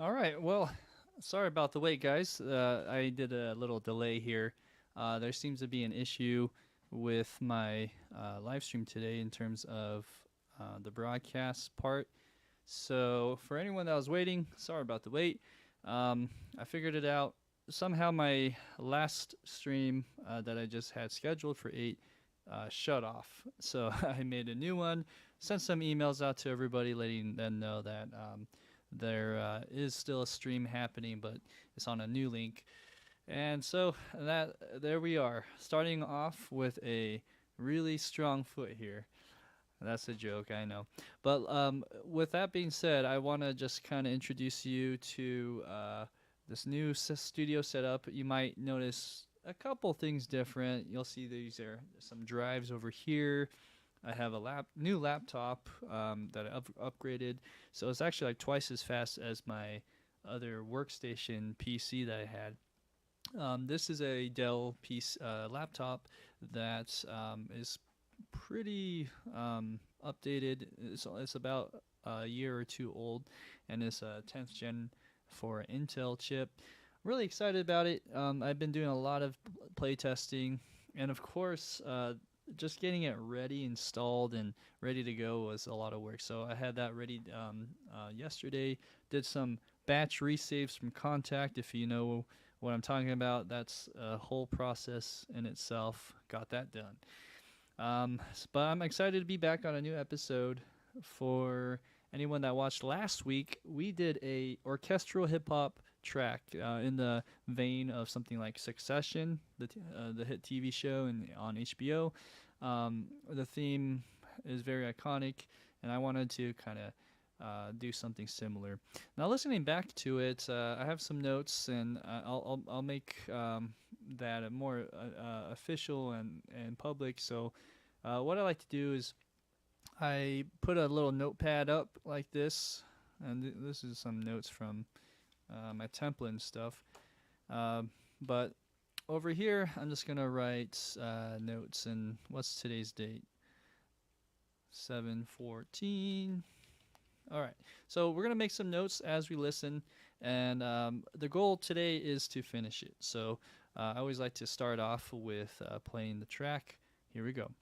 All right. Well, sorry about the wait, guys. I did a little delay here. There seems to be an issue with my live stream today in terms of the broadcast part. So, for anyone that was waiting, sorry about the wait. I figured it out. Somehow, my last stream that I just had scheduled for 8 shut off. So, I made a new one, sent some emails out to everybody, letting them know that there is still a stream happening, but it's on a new link. And so that there we are, starting off with a really strong foot here. That's a joke, I know. But with that being said, I want to just kind of introduce you to this new studio setup. You might notice a couple things different. You'll see these are some drives over here. I have a new laptop that I upgraded, so it's actually like twice as fast as my other workstation PC that I had. This is a Dell PC laptop that is pretty updated. It's about a year or two old, and it's a 10th gen for Intel chip. Really excited about it. I've been doing a lot of play testing, and of course, just getting it ready, installed, and ready to go was a lot of work. So I had that ready yesterday. Did some batch resaves from Contact. If you know what I'm talking about, that's a whole process in itself. Got that done. But I'm excited to be back on a new episode. For anyone that watched last week, we did a orchestral hip hop track in the vein of something like Succession, the hit TV show on HBO. The theme is very iconic, and I wanted to kind of do something similar. Now, listening back to it, I have some notes, and I'll make that a more official and public. So, what I like to do is I put a little notepad up like this, and this is some notes from my template and stuff. But over here, I'm just gonna write notes. And what's today's date? 7/14. All right. So we're gonna make some notes as we listen, and the goal today is to finish it. So I always like to start off with playing the track. Here we go.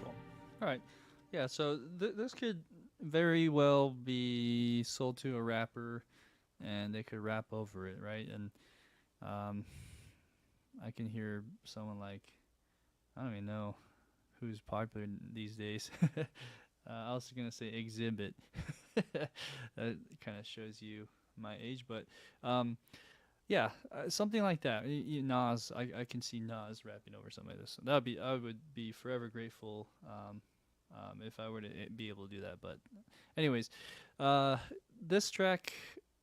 Cool. All right. Yeah. So this could very well be sold to a rapper, and they could rap over it, right? And um, I can hear someone like, I don't even know who's popular these days. I was gonna say Exhibit. That kind of shows you my age, but yeah, something like that. Nas, I can see Nas rapping over something like this. I would be forever grateful if I were to be able to do that. But, anyways, uh, this track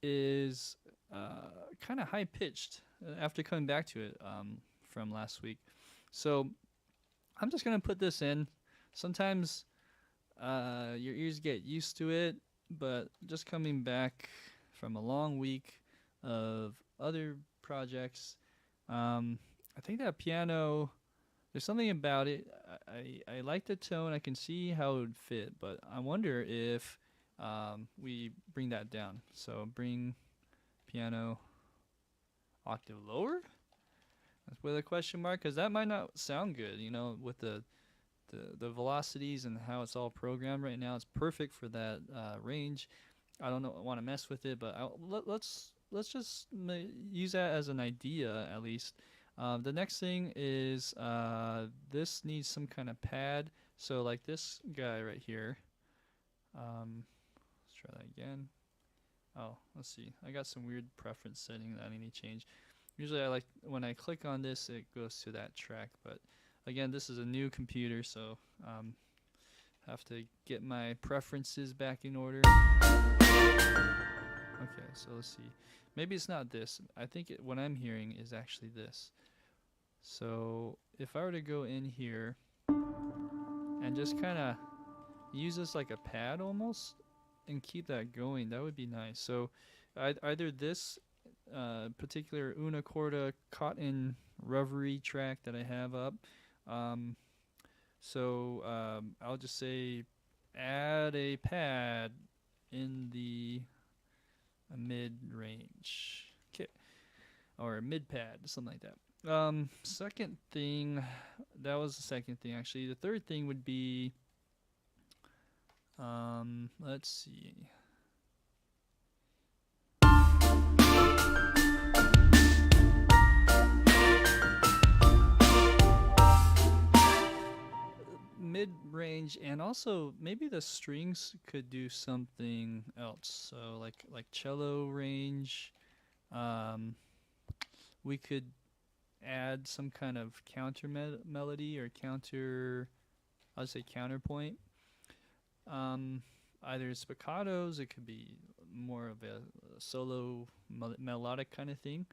is kind of high pitched after coming back to it from last week. So I'm just gonna put this in. Sometimes your ears get used to it, but just coming back from a long week of other projects, I think that piano. There's something about it. I like the tone. I can see how it would fit, but I wonder if we bring that down. So bring piano octave lower. That's with a question mark, because that might not sound good. With the velocities and how it's all programmed right now. It's perfect for that range. I don't know, want to mess with it, but let's just use that as an idea at least. The next thing is this needs some kind of pad. So like this guy right here. Let's try that again. Oh, let's see. I got some weird preference setting that I need to change. Usually I like when I click on this, it goes to that track. But again, this is a new computer, so have to get my preferences back in order. Okay, so let's see. Maybe it's not this. I think what I'm hearing is actually this. So if I were to go in here and just kind of use this like a pad almost and keep that going, that would be nice. So either this particular una corda cotton reverie track that I have up. I'll just say add a pad in the mid range. Okay. Or mid pad, something like that. Second thing, that was the second thing actually. The third thing would be, let's see. Mid-range, and also maybe the strings could do something else. So like cello range. We could add some kind of counter melody or I'll say counterpoint. Either spiccatos, it could be more of a solo melodic kind of thing,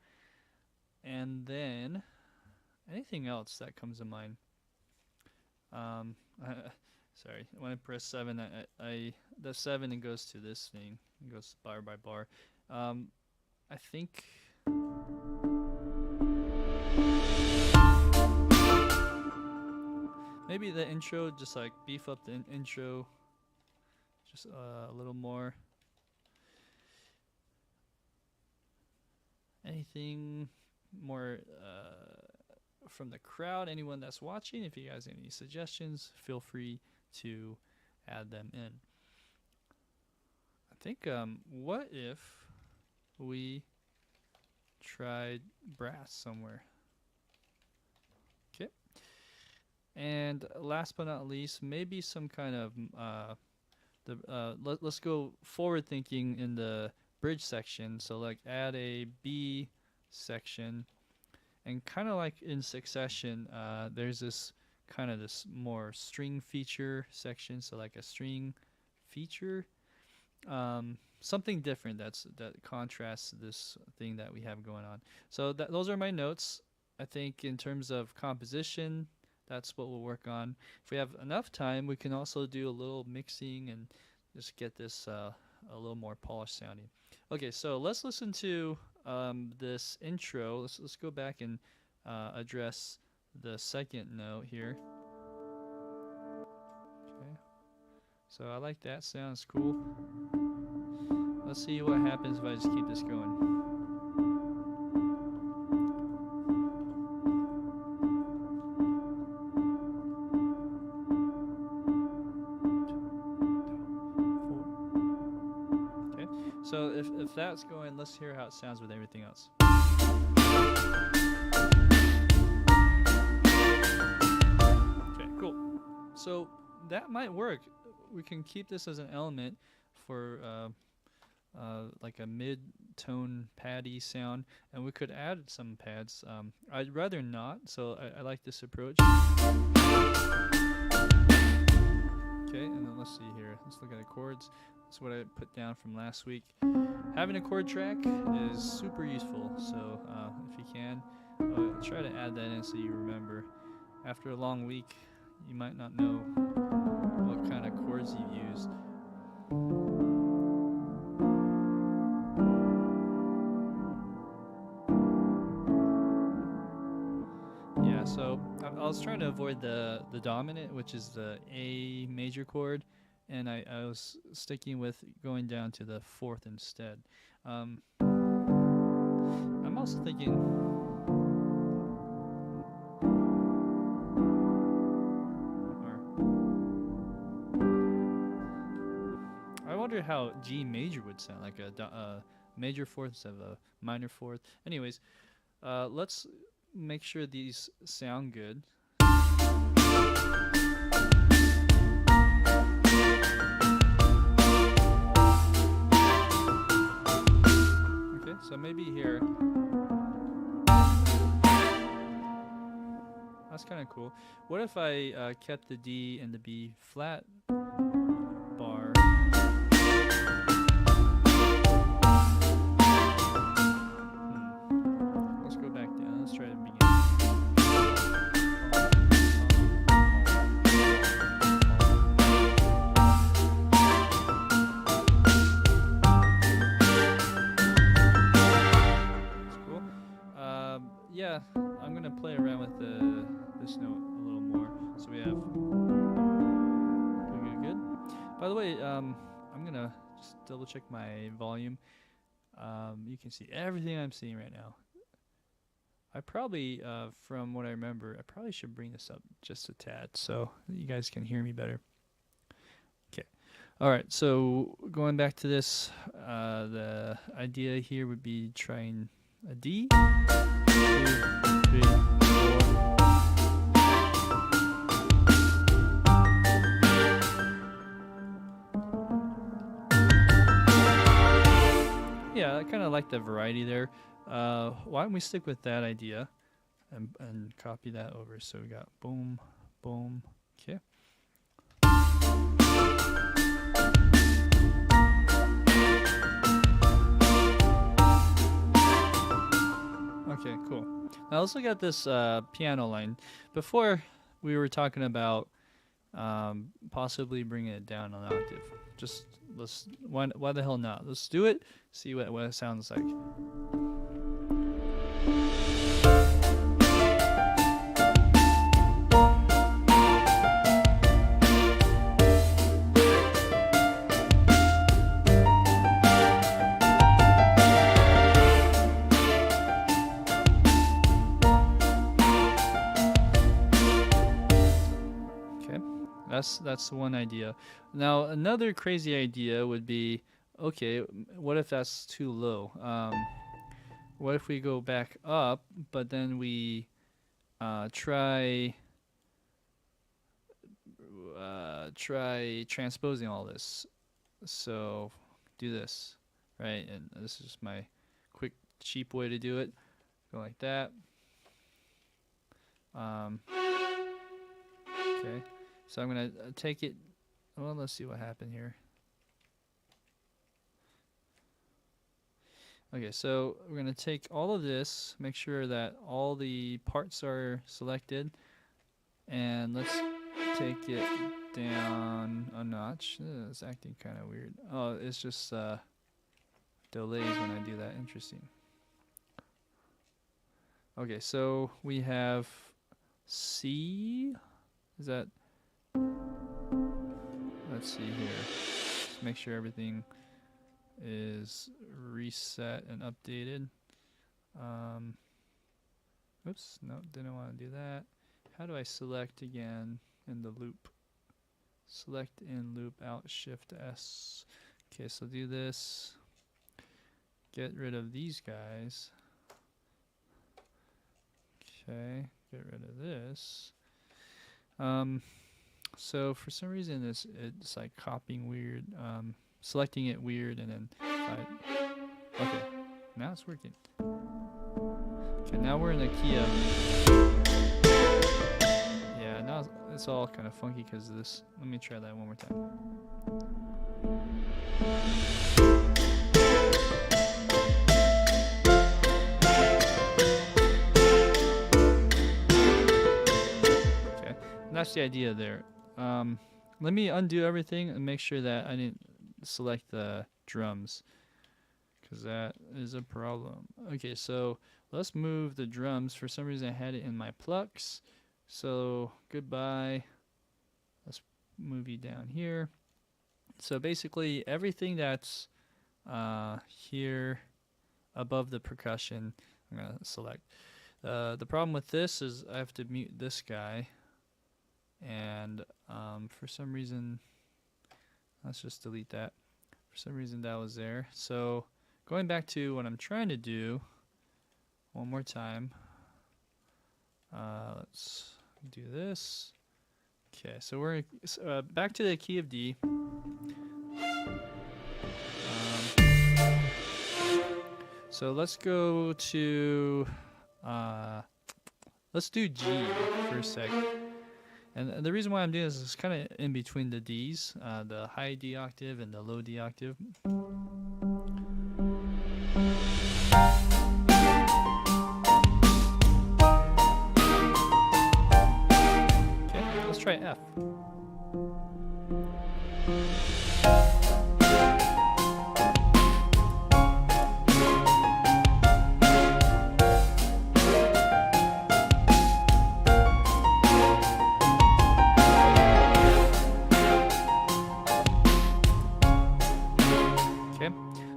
and then anything else that comes to mind. Sorry, when I press 7, the 7 it goes to this thing. It goes bar by bar. I think maybe the intro, just like beef up the intro just a little more. Anything more from the crowd, anyone that's watching, if you guys have any suggestions, feel free to add them in. I think, what if we tried brass somewhere? Okay. And last but not least, maybe some kind of let's go forward thinking in the bridge section. So like add a B section, and kind of like in succession, there's this kind of this more string feature section. So like a string feature, something different that contrasts this thing that we have going on. So those are my notes. I think in terms of composition, that's what we'll work on. If we have enough time, we can also do a little mixing and just get this a little more polished sounding. Okay, so let's listen to this intro. Let's go back and address the second note here. Okay, so I like that. Sounds cool. Let's see what happens if I just keep this going. So if that's going, let's hear how it sounds with everything else. Okay, cool. So that might work. We can keep this as an element for like a mid-tone paddy sound, and we could add some pads. I'd rather not, so I like this approach. Okay, and then let's see here. Let's look at the chords. That's what I put down from last week. Having a chord track is super useful, so if you can, try to add that in so you remember. After a long week, you might not know what kind of chords you've used. Yeah, so I was trying to avoid the dominant, which is the A major chord, and I was sticking with going down to the 4th instead. I'm also thinking, I wonder how G major would sound, like a major 4th instead of a minor 4th. Anyways, let's make sure these sound good. Okay, so maybe here. That's kind of cool. What if I kept the D and the B flat bar? Let's go back down. Let's try to begin. That's cool. Yeah, I'm gonna play around with this note a little more. So we have good. By the way, I'm gonna just double check my volume. You can see everything I'm seeing right now. I probably, from what I remember, I probably should bring this up just a tad so you guys can hear me better. Okay. All right. So going back to this, the idea here would be trying a D, 2, 3, 4. Yeah, I kind of like the variety there. Why don't we stick with that idea and copy that over? So we got boom, boom. Okay. Okay, cool. Now let's look at this piano line. Before we were talking about possibly bringing it down an octave. Just why the hell not? Let's do it. See what it sounds like. That's one idea. Now another crazy idea would be, okay, what if that's too low? What if we go back up, but then we try transposing all this? So do this, right? And this is my quick, cheap way to do it. Go like that. Okay. So I'm going to take it, well, let's see what happened here. Okay, so we're going to take all of this, make sure that all the parts are selected, and let's take it down a notch. It's acting kind of weird. Oh, it's just delays when I do that. Interesting. Okay, so we have C. Is that... Let's see here. Just make sure everything is reset and updated. Oops, no, didn't want to do that. How do I select again in the loop? Select in loop, Alt Shift S. Okay, so do this. Get rid of these guys. Okay, get rid of this. So for some reason it's like copying weird, selecting it weird, and then okay, now it's working. Okay, now we're in the key of, yeah, now it's all kind of funky because of this. Let me try that one more time. Okay, and that's the idea there. Let me undo everything and make sure that I didn't select the drums, because that is a problem. Okay, so let's move the drums. For some reason I had it in my plucks, so goodbye. Let's move you down here. So basically everything that's here above the percussion, I'm gonna select. The problem with this is I have to mute this guy, and for some reason, let's just delete that. For some reason that was there. So going back to what I'm trying to do one more time. Let's do this. Okay, so we're back to the key of D. So let's go to, let's do G for a sec. And the reason why I'm doing this is kind of in between the Ds, the high D octave and the low D octave. Okay, let's try F.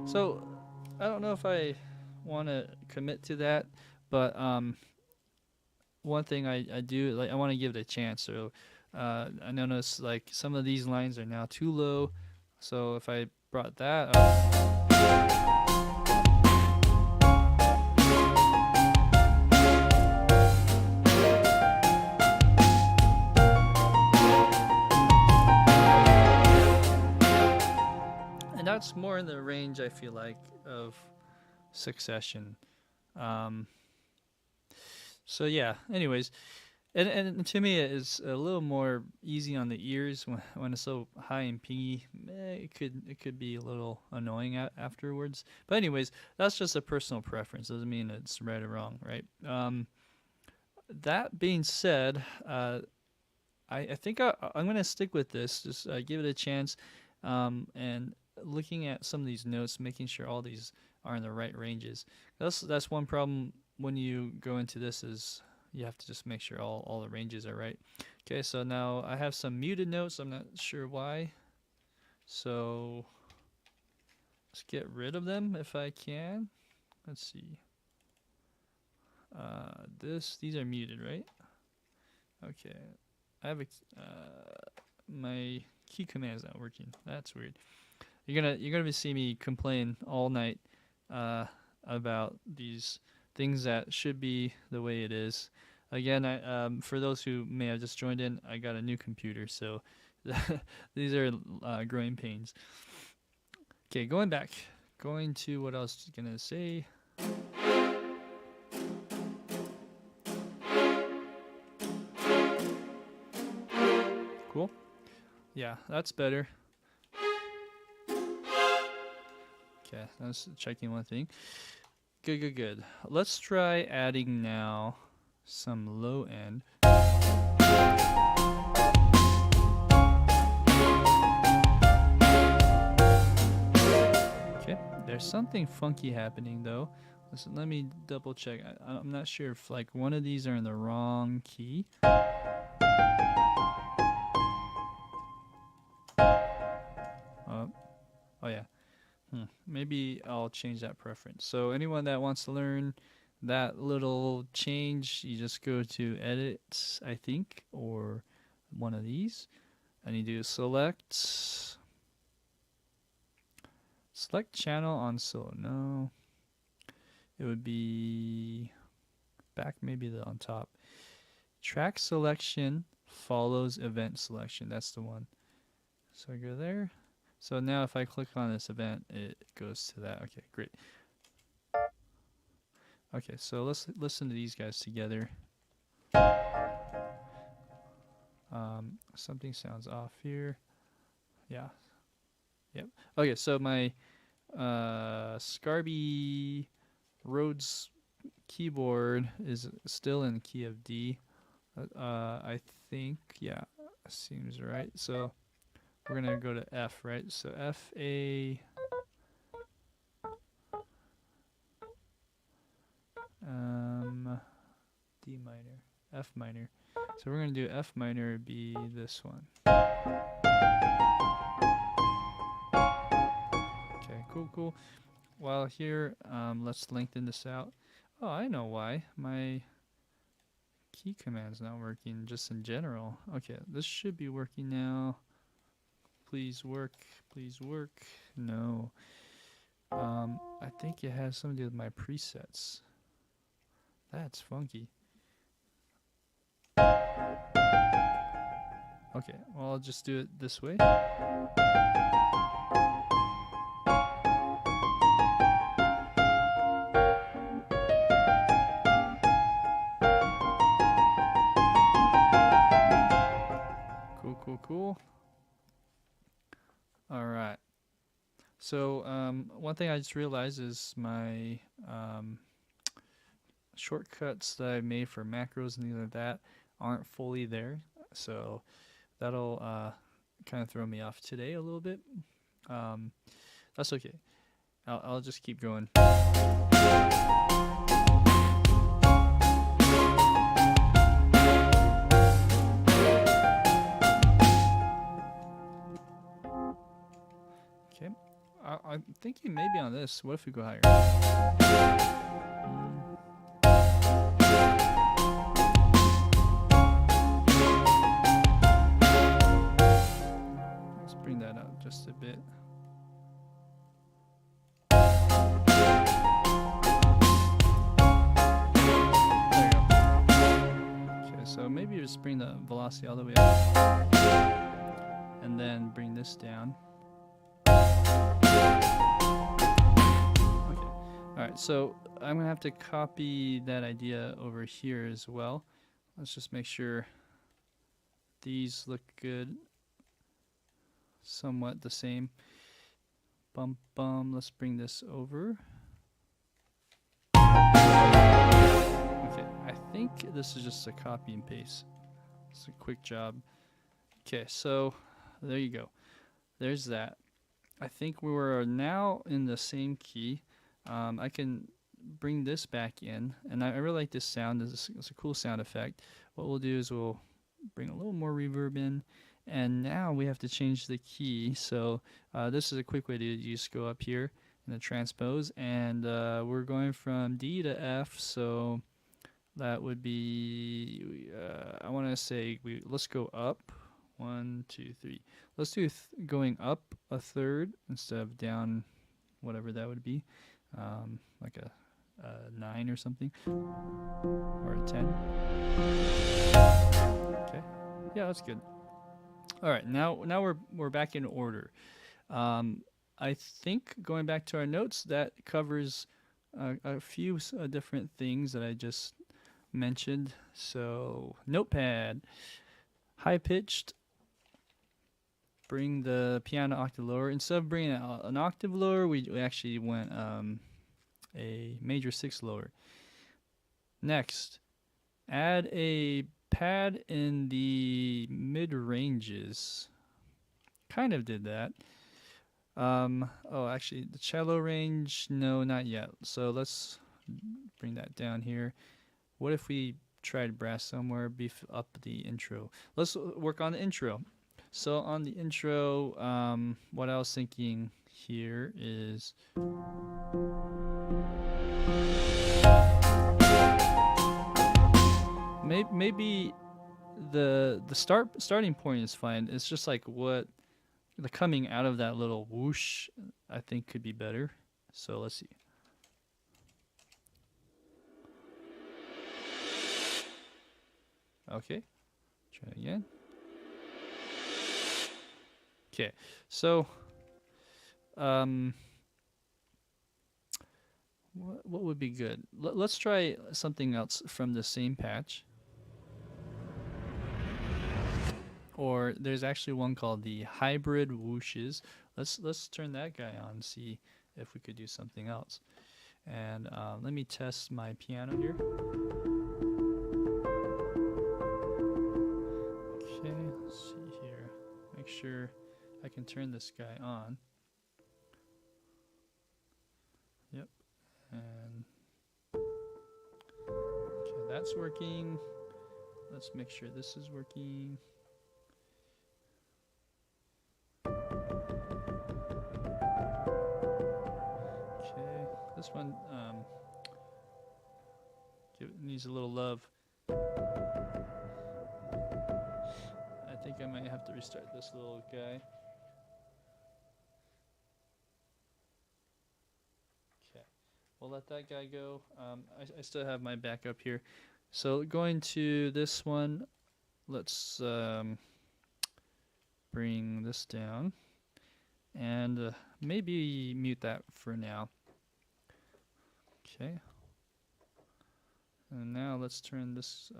So, I don't know if I want to commit to that, but one thing I do, like, I want to give it a chance. So, I notice like some of these lines are now too low. So if I brought that up, and that's more in the range I feel like of succession. So yeah. Anyways, and to me it's a little more easy on the ears when it's so high and pingy. It could be a little annoying afterwards. But anyways, that's just a personal preference. Doesn't mean it's right or wrong, right? That being said, I think I'm gonna stick with this. Just give it a chance, and looking at some of these notes, making sure all these are in the right ranges. That's one problem when you go into this is you have to just make sure all the ranges are right. Okay, so now I have some muted notes. I'm not sure why. So let's get rid of them if I can. Let's see. These are muted, right? Okay. I have my key command is not working. That's weird. You're gonna be see me complain all night about these things that should be the way it is. Again, for those who may have just joined in, I got a new computer, so these are growing pains. Okay, going to what I was gonna say. Cool. Yeah, that's better. Okay, that's checking one thing. Good. Let's try adding now some low end. Okay, there's something funky happening though. Let me double check. I'm not sure if like one of these are in the wrong key. Oh yeah. Maybe I'll change that preference. So anyone that wants to learn that little change, you just go to edit, I think, or one of these, and you do select channel on solo. No, it would be back, maybe on top. Track selection follows event selection. That's the one. So I go there. So now if I click on this event, it goes to that. Okay, great. Okay, so let's listen to these guys together. Something sounds off here. Yeah. Yep. Okay, so my Scarby Rhodes keyboard is still in the key of D. I think, yeah, seems right. So we're gonna go to F, right? So F, A, D minor, F minor. So we're gonna do F minor be this one. Okay, cool. While here, let's lengthen this out. Oh, I know why. My key command's not working just in general. Okay, this should be working now. Please work. No. I think it has something to do with my presets. That's funky. Okay, well, I'll just do it this way. Cool, cool, cool. All right. So one thing I just realized is my shortcuts that I made for macros and things like that aren't fully there. So that'll kind of throw me off today a little bit. That's okay. I'll just keep going. Okay. I'm thinking maybe on this. What if we go higher? Let's bring that up just a bit. There you go. Okay, so maybe just bring the velocity all the way up. And then bring this down. Okay. Alright, so I'm going to have to copy that idea over here as well. Let's just make sure these look good. Somewhat the same. Bum bum. Let's bring this over. Okay, I think this is just a copy and paste. It's a quick job. Okay, so there you go. There's that. I think we were now in the same key. I can bring this back in, and I really like this sound. It's a cool sound effect. What we'll do is we'll bring a little more reverb in, and now we have to change the key. So this is a quick way to just go up here in the transpose, and we're going from D to F. So that would be I want to say let's go up 1, 2, 3. Let's do going up a third instead of down, whatever that would be, like a 9 or something, or a 10. Okay, yeah, that's good. All right, now we're back in order. I think going back to our notes, that covers a few different things that I just mentioned. So notepad, high pitched. Bring the piano octave lower. Instead of bringing an octave lower, we actually went a major 6 lower. Next, add a pad in the mid ranges. Kind of did that. Oh, actually, the cello range, no, not yet. So let's bring that down here. What if we tried brass somewhere, beef up the intro? Let's work on the intro. So on the intro, what I was thinking here is maybe the starting point is fine. It's just like what the coming out of that little whoosh, I think could be better. So let's see. Okay, try it again. Okay, so what would be good? Let's try something else from the same patch. Or there's actually one called the hybrid whooshes. Let's turn that guy on and see if we could do something else. And let me test my piano here. Okay, let's see here. Make sure I can turn this guy on. Yep. And okay, that's working. Let's make sure this is working. Okay, this one needs a little love. I think I might have to restart this little guy. Okay, we'll let that guy go. I still have my backup here. So going to this one, let's bring this down and maybe mute that for now. Okay. And now let's turn this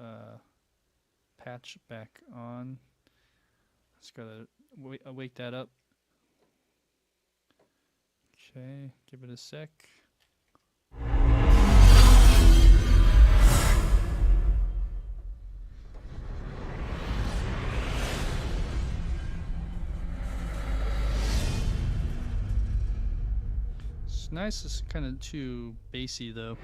patch back on. Just gotta wake that up. Okay, give it a sec. It's nice, it's kind of too bassy though.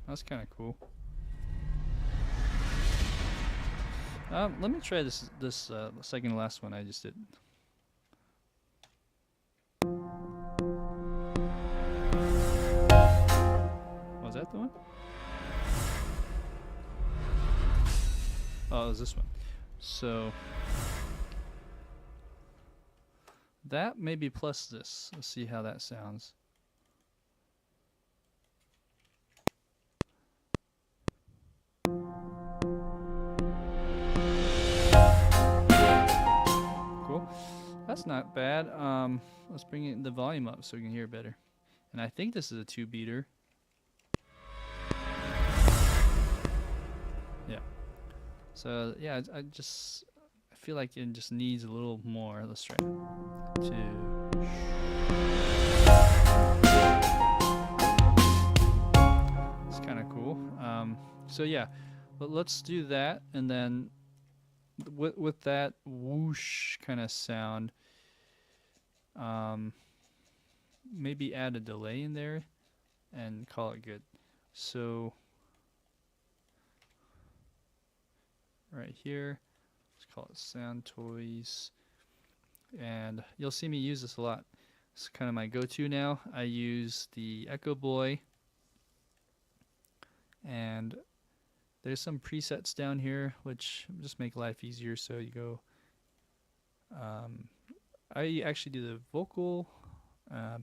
That's kind of cool. Let me try this second to last one I just did. Was that the one? Oh, it was this one. So that maybe plus this. Let's see how that sounds. That's not bad. Let's bring the volume up so we can hear better. And I think this is a 2-beater. Yeah. So yeah, I feel like it just needs a little more. Let's try it. 2. It's kind of cool. So yeah, but let's do that, and then with that whoosh kind of sound, maybe add a delay in there and call it good. So right here, let's call it sound toys, and you'll see me use this a lot. It's kind of my go-to now. I use the Echo Boy, and there's some presets down here which just make life easier. So you go, I actually do the vocal,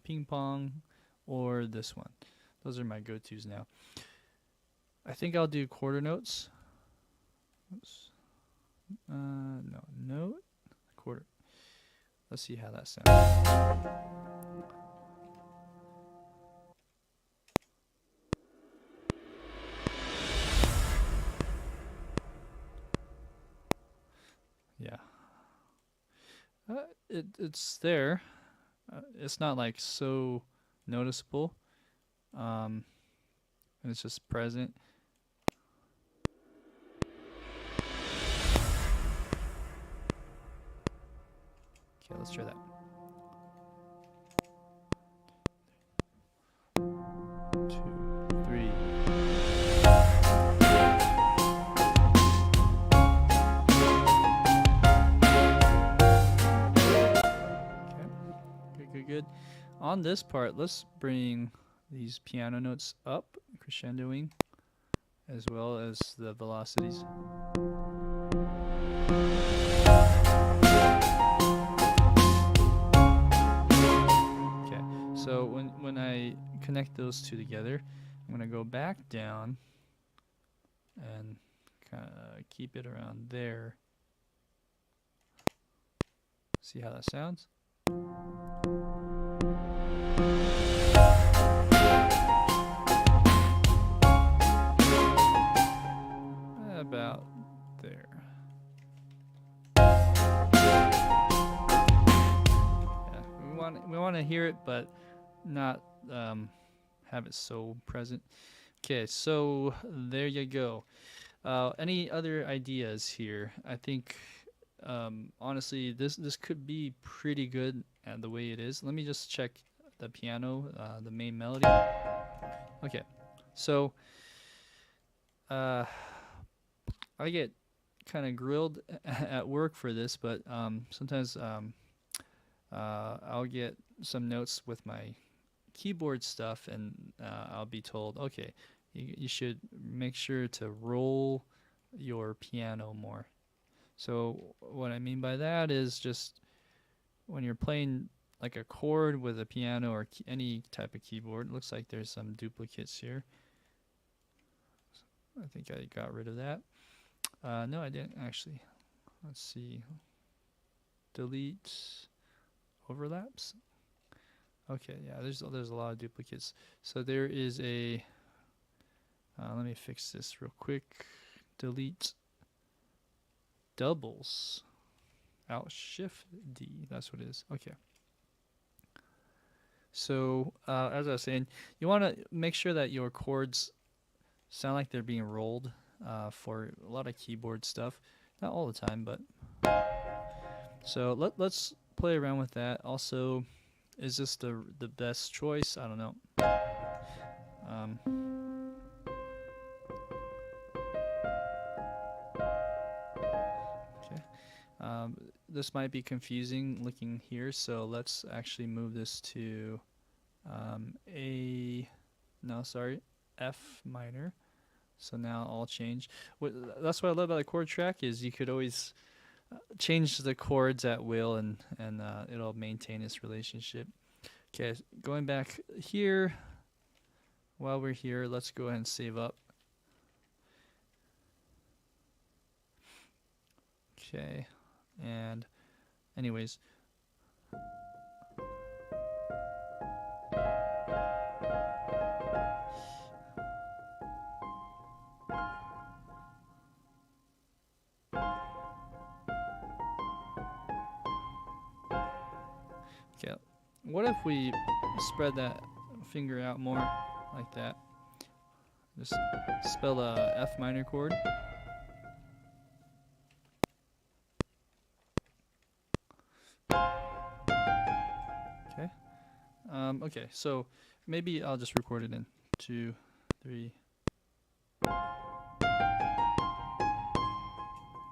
ping pong, or this one. Those are my go-tos now. I think I'll do quarter notes. Oops. No, note, quarter. Let's see how that sounds. Yeah. It's there. It's not like so noticeable. It's just present. Okay, let's try that. 2, 3. Good. On this part, let's bring these piano notes up, crescendoing, as well as the velocities. Okay, so when I connect those two together, I'm going to go back down and kind of keep it around there. See how that sounds? About there. Yeah, we want to hear it, but not have it so present. Okay, so there you go. Any other ideas here? I think honestly, this could be pretty good at the way it is. Let me just check the piano, the main melody. Okay, so I get kind of grilled at work for this, but sometimes I'll get some notes with my keyboard stuff, and I'll be told, okay, you should make sure to roll your piano more. So what I mean by that is just when you're playing like a chord with a piano or any type of keyboard, it looks like there's some duplicates here. I think I got rid of that. No, I didn't actually. Let's see. Delete overlaps. Okay, yeah, there's a lot of duplicates. So there is a. Let me fix this real quick. Delete doubles. Alt Shift D. That's what it is. Okay. So as I was saying, you want to make sure that your chords sound like they're being rolled for a lot of keyboard stuff. Not all the time, but so let's play around with that. Also, is this the best choice? I don't know. Um, okay. This might be confusing looking here, so let's actually move this to F minor. So now I'll change. That's what I love about the chord track is you could always change the chords at will, and it'll maintain its relationship. Okay, going back here. While we're here, let's go ahead and save up. Okay, and anyways. Okay, what if we spread that finger out more like that? Just spell a F minor chord. Okay. Okay, so maybe I'll just record it in 2, 3.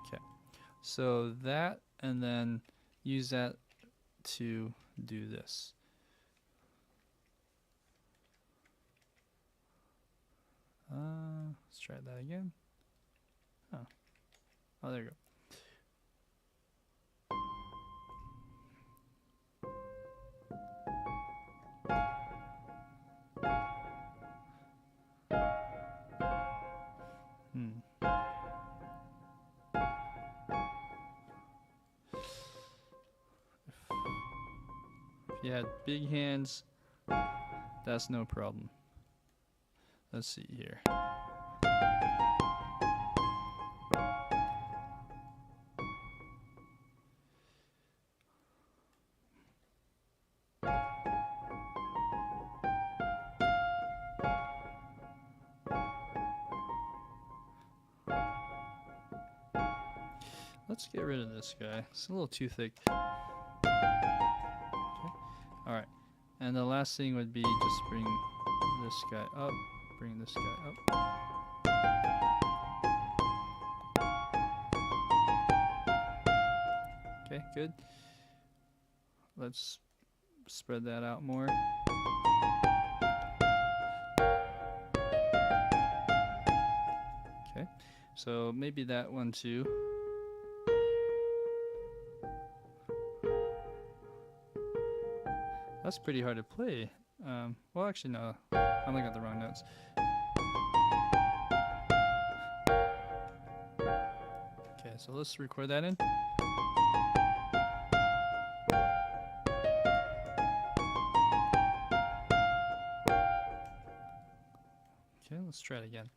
Okay. So that, and then use that to do this. Let's try that again. Oh, there you go. If you had big hands, that's no problem. Let's see here. Let's get rid of this guy. It's a little too thick. Okay. Alright. And the last thing would be just bring this guy up. Bring this guy up. Okay, good. Let's spread that out more. Okay. So maybe that one too. That's pretty hard to play. Well, actually, no. I'm looking at the wrong notes. Okay, so let's record that in. Okay, let's try it again.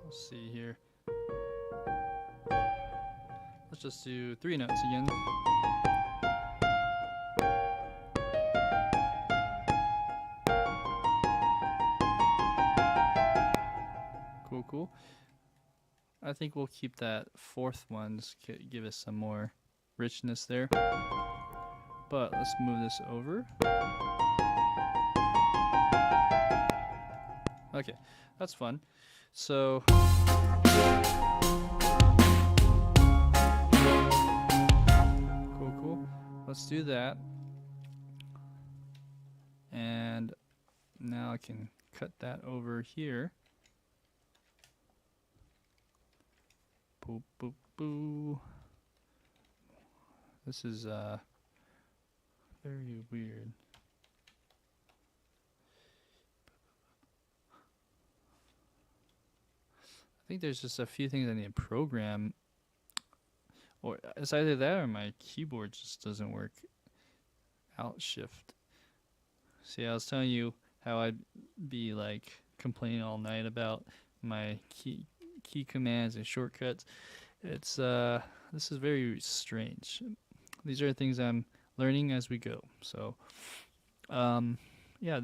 Let's see here. Let's just do 3 notes again. Cool. I think we'll keep that 4th one, just give us some more richness there. But let's move this over. Okay, that's fun. So cool. Let's do that. And now I can cut that over here. Boop. This is Very weird. I think there's just a few things I need to program, or it's either that or my keyboard just doesn't work. Alt shift. See, I was telling you how I'd be like complaining all night about my key commands and shortcuts. It's this is very strange. These are things I'm learning as we go. So yeah,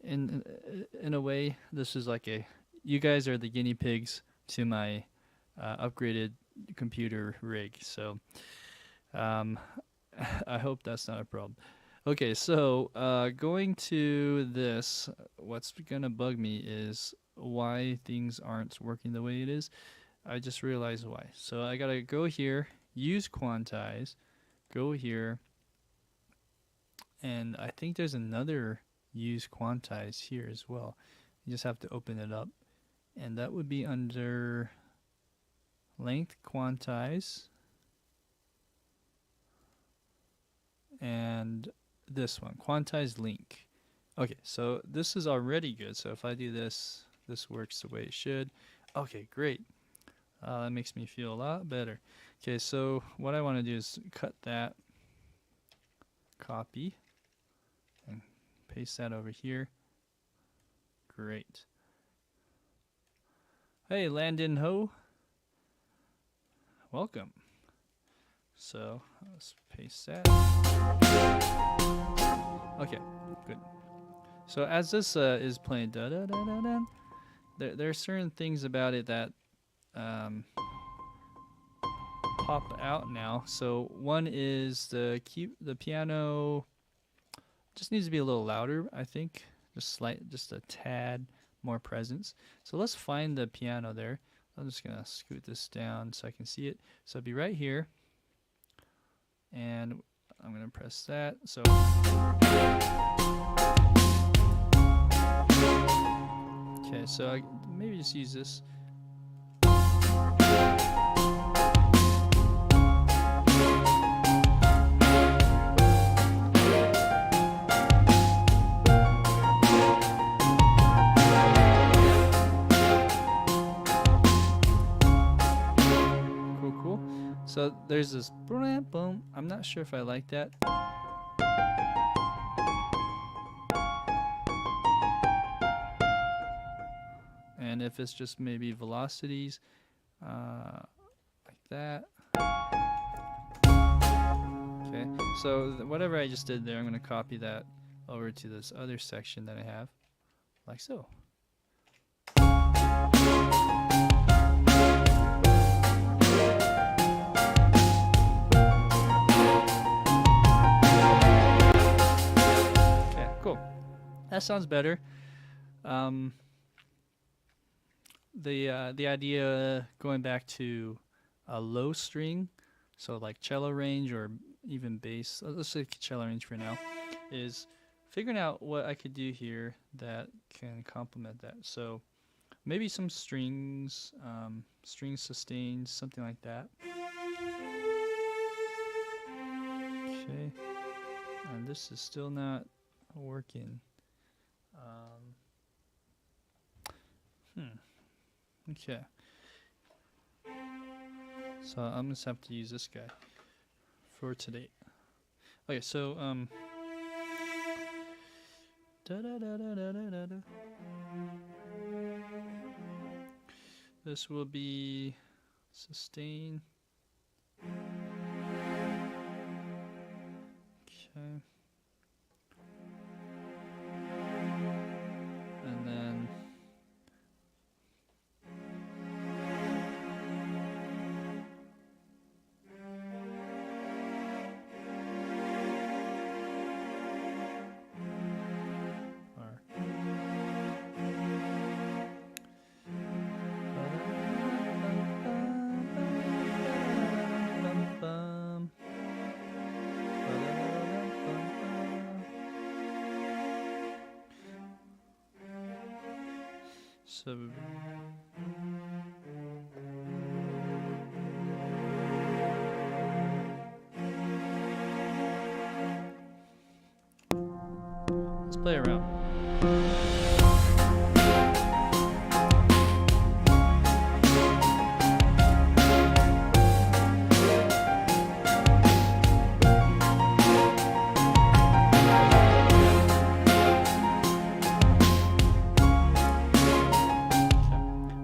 in a way, this is like you guys are the guinea pigs to my upgraded computer rig. So I hope that's not a problem. Okay, so going to this, what's gonna bug me is why things aren't working the way it is. I just realized why. So I gotta go here, use quantize, go here, and I think there's another use quantize here as well. You just have to open it up, and that would be under length quantize, and this one, quantize link. Okay, so this is already good. So if I do this, this works the way it should. Okay, great. That makes me feel a lot better. Okay, so what I want to do is cut that, copy, and paste that over here. Great. Hey, Landon Ho. Welcome. So let's paste that. Okay, good. So as this is playing, da da da da da, there are certain things about it that pop out now. So one is the piano just needs to be a little louder, I think. Just a tad more presence. So let's find the piano there. I'm just gonna scoot this down so I can see it. So it'll be right here, and I'm gonna press that. So okay, so I maybe just use this. So there's this boom. I'm not sure if I like that. And if it's just maybe velocities, like that. Okay, so whatever I just did there, I'm going to copy that over to this other section that I have, like so. That sounds better. The idea going back to a low string, so like cello range or even bass, let's say cello range for now, is figuring out what I could do here that can complement that. So maybe some strings, string sustains, something like that. Okay, and this is still not working. Okay. So I'm just have to use this guy for today. Okay, so this will be sustain. Okay. And then so play around.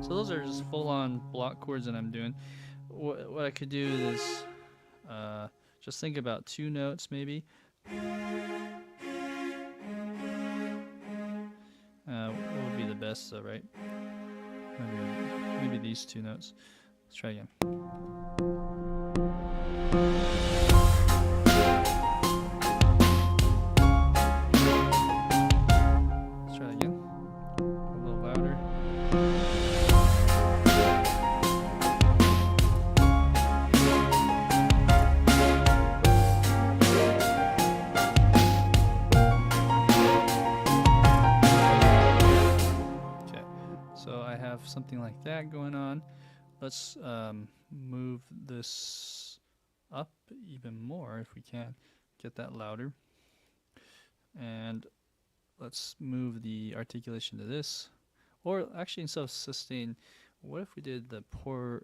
So those are just full-on block chords that I'm doing. What I could do is just think about 2 notes maybe. What would be the best though, right? Maybe these 2 notes. Let's try again. Let's try again. A little louder. So I have something like that going on. Let's move this up even more if we can. Get that louder. And let's move the articulation to this. Or actually, instead of sustain, what if we did the portato?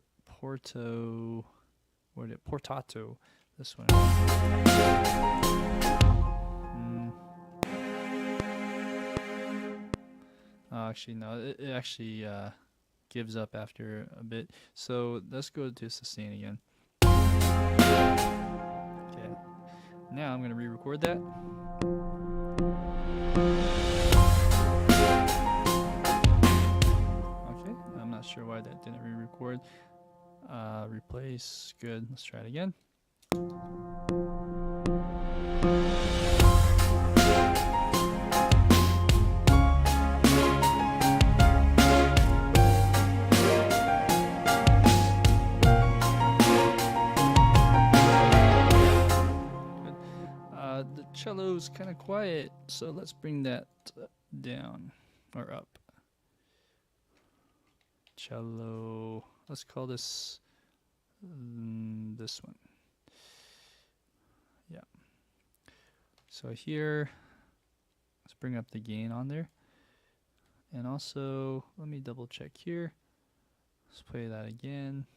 This one. Actually, no. It actually gives up after a bit. So let's go to sustain again. Okay. Now I'm going to re-record that. Okay. I'm not sure why that didn't re-record. Replace. Good. Let's try it again. The cello's kind of quiet, so let's bring that down or up. Cello, let's call this this one. Yeah. So here, let's bring up the gain on there. And also, let me double check here. Let's play that again.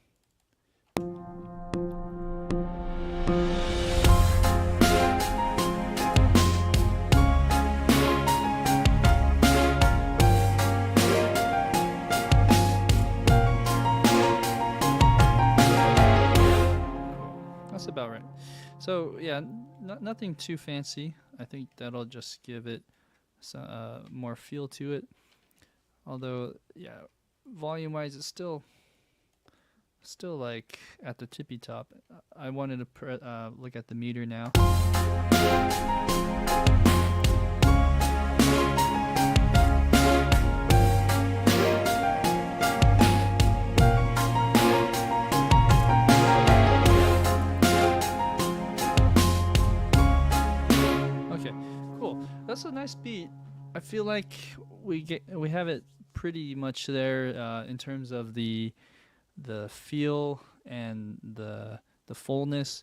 About right. So yeah, nothing too fancy. I think that'll just give it more feel to it. Although, yeah, volume-wise, it's still like at the tippy top. I wanted to look at the meter now. That's a nice beat. I feel like we have it pretty much there in terms of the feel and the fullness.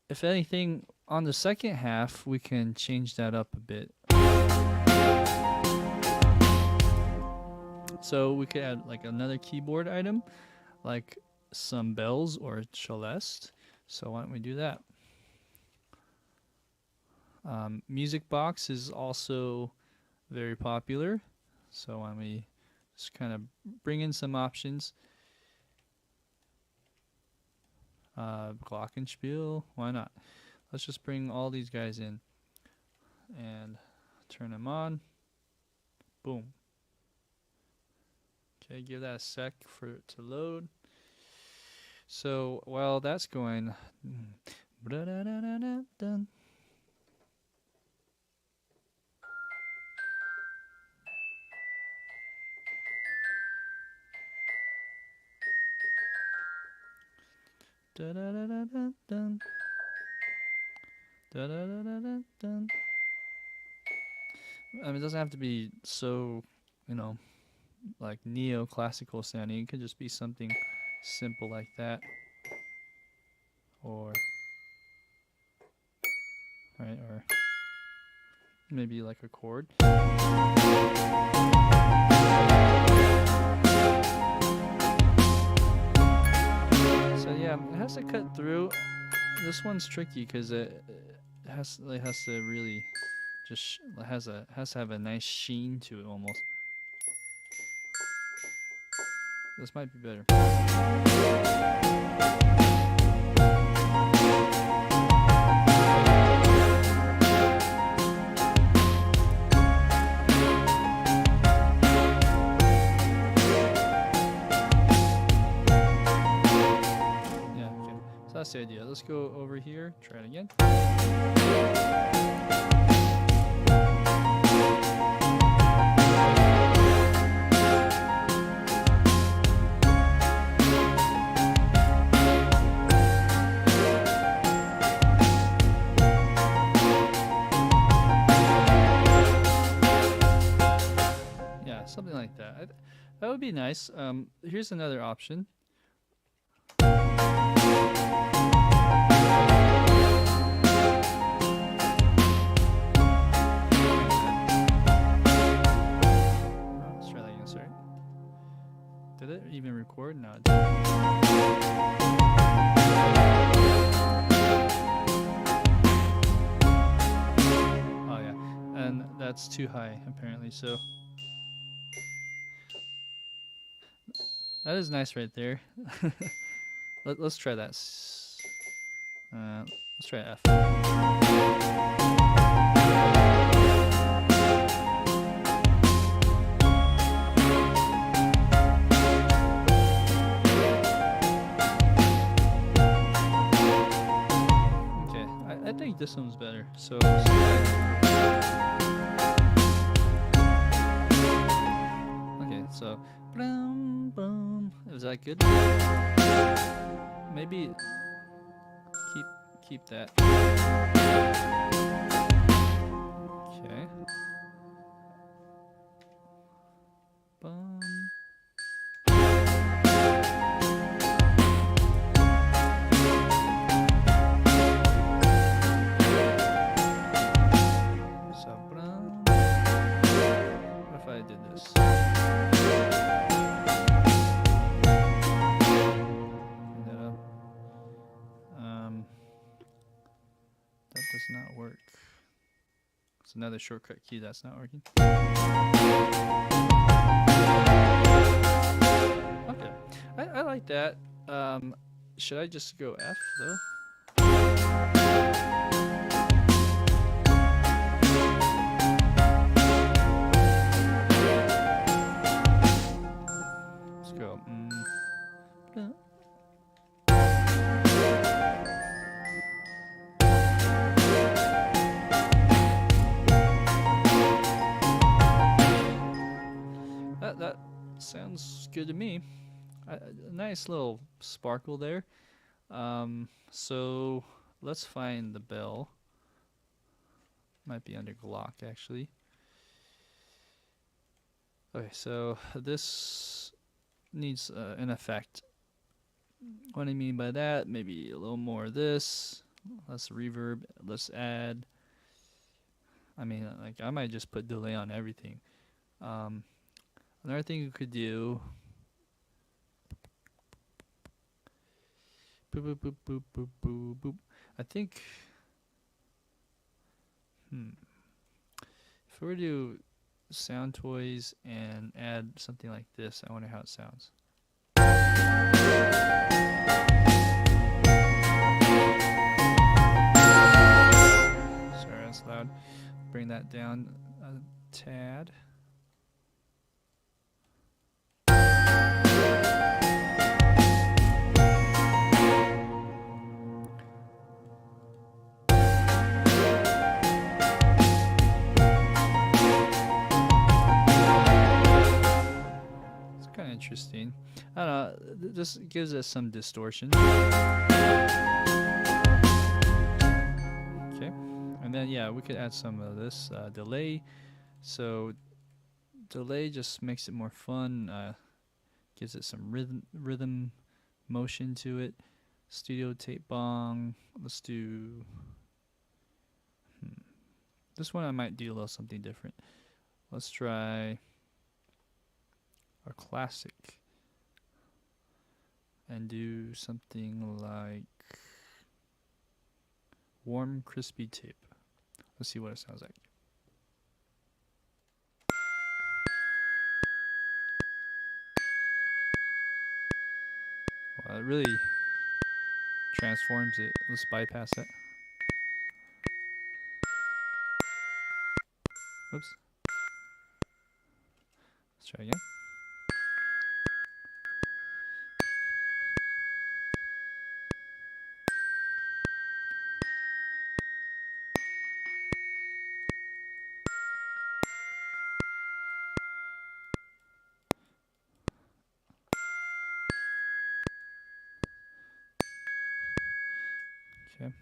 If anything, on the second half, we can change that up a bit. So we could add like another keyboard item, like some bells or celeste. So why don't we do that? Music box is also very popular, so why don't we just kind of bring in some options. Glockenspiel, why not? Let's just bring all these guys in and turn them on. Boom. Okay, give that a sec for it to load. So while that's going, dun. I mean, it doesn't have to be so, like neoclassical sounding. It could just be something simple like that. Or maybe like a chord. So yeah, it has to cut through. This one's tricky because it has to really just has to have a nice sheen to it almost. This might be better. That's the idea. Let's go over here, try it again. Yeah, something like that. That would be nice. Here's another option. Did it even record? No, it didn't. Oh yeah, and that's too high apparently, so that is nice right there. Let's try that. Let's try F. I think this one's better. So okay, so boom, boom. Is that good? Maybe keep that. Okay. Boom. Not work. It's another shortcut key that's not working. Okay, I like that. Should I just go F though? Let's go. That sounds good to me. A nice little sparkle there. So let's find the bell. Might be under Glock actually. Okay, so this needs an effect. What I mean by that, maybe a little more of this. Less reverb. Let's add. I mean, like I might just put delay on everything. Another thing you could do. Boop boop boop boop boop boop boop. I think. If we were to do sound toys and add something like this, I wonder how it sounds. Sorry, that's loud. Bring that down a tad. Interesting. I don't know. This gives us some distortion. Okay, and then yeah, we could add some of this delay. So delay just makes it more fun. Gives it some rhythm, motion to it. Studio tape bong. Let's do. This one I might do a little something different. Let's try a classic and do something like warm crispy tape. Let's see what it sounds like. Well, it really transforms it. Let's bypass that. Oops. Let's try again. Okay,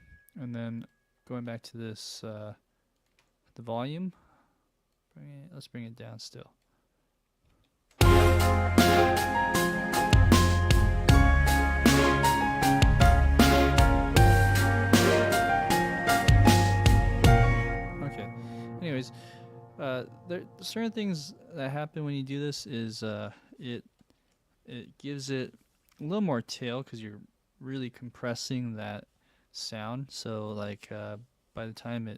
and then going back to this, the volume. Let's bring it down still. Okay. Anyways, there certain things that happen when you do this is it gives it a little more tail because you're really compressing that sound. So like by the time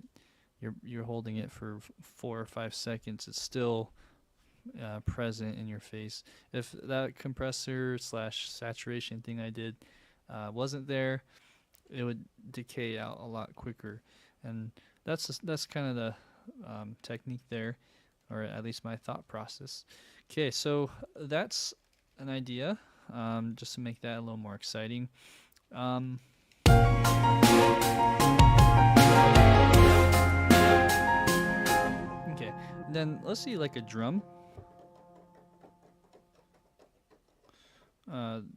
you're holding it for 4 or 5 seconds, it's still present in your face. If that compressor / saturation thing I did wasn't there, it would decay out a lot quicker. And that's kind of the technique there, or at least my thought process. Okay, so that's an idea, just to make that a little more exciting. Okay, then let's see like a drum.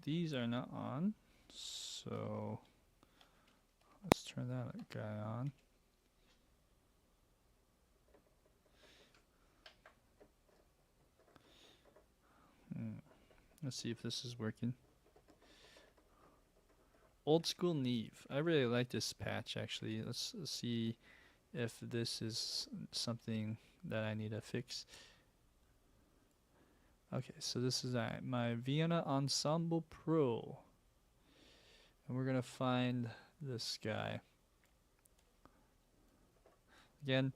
These are not on, so let's turn that guy on. Let's see if this is working. Old School Neve. I really like this patch actually. Let's see if this is something that I need to fix. Okay, so this is my Vienna Ensemble Pro. And we're going to find this guy. Again,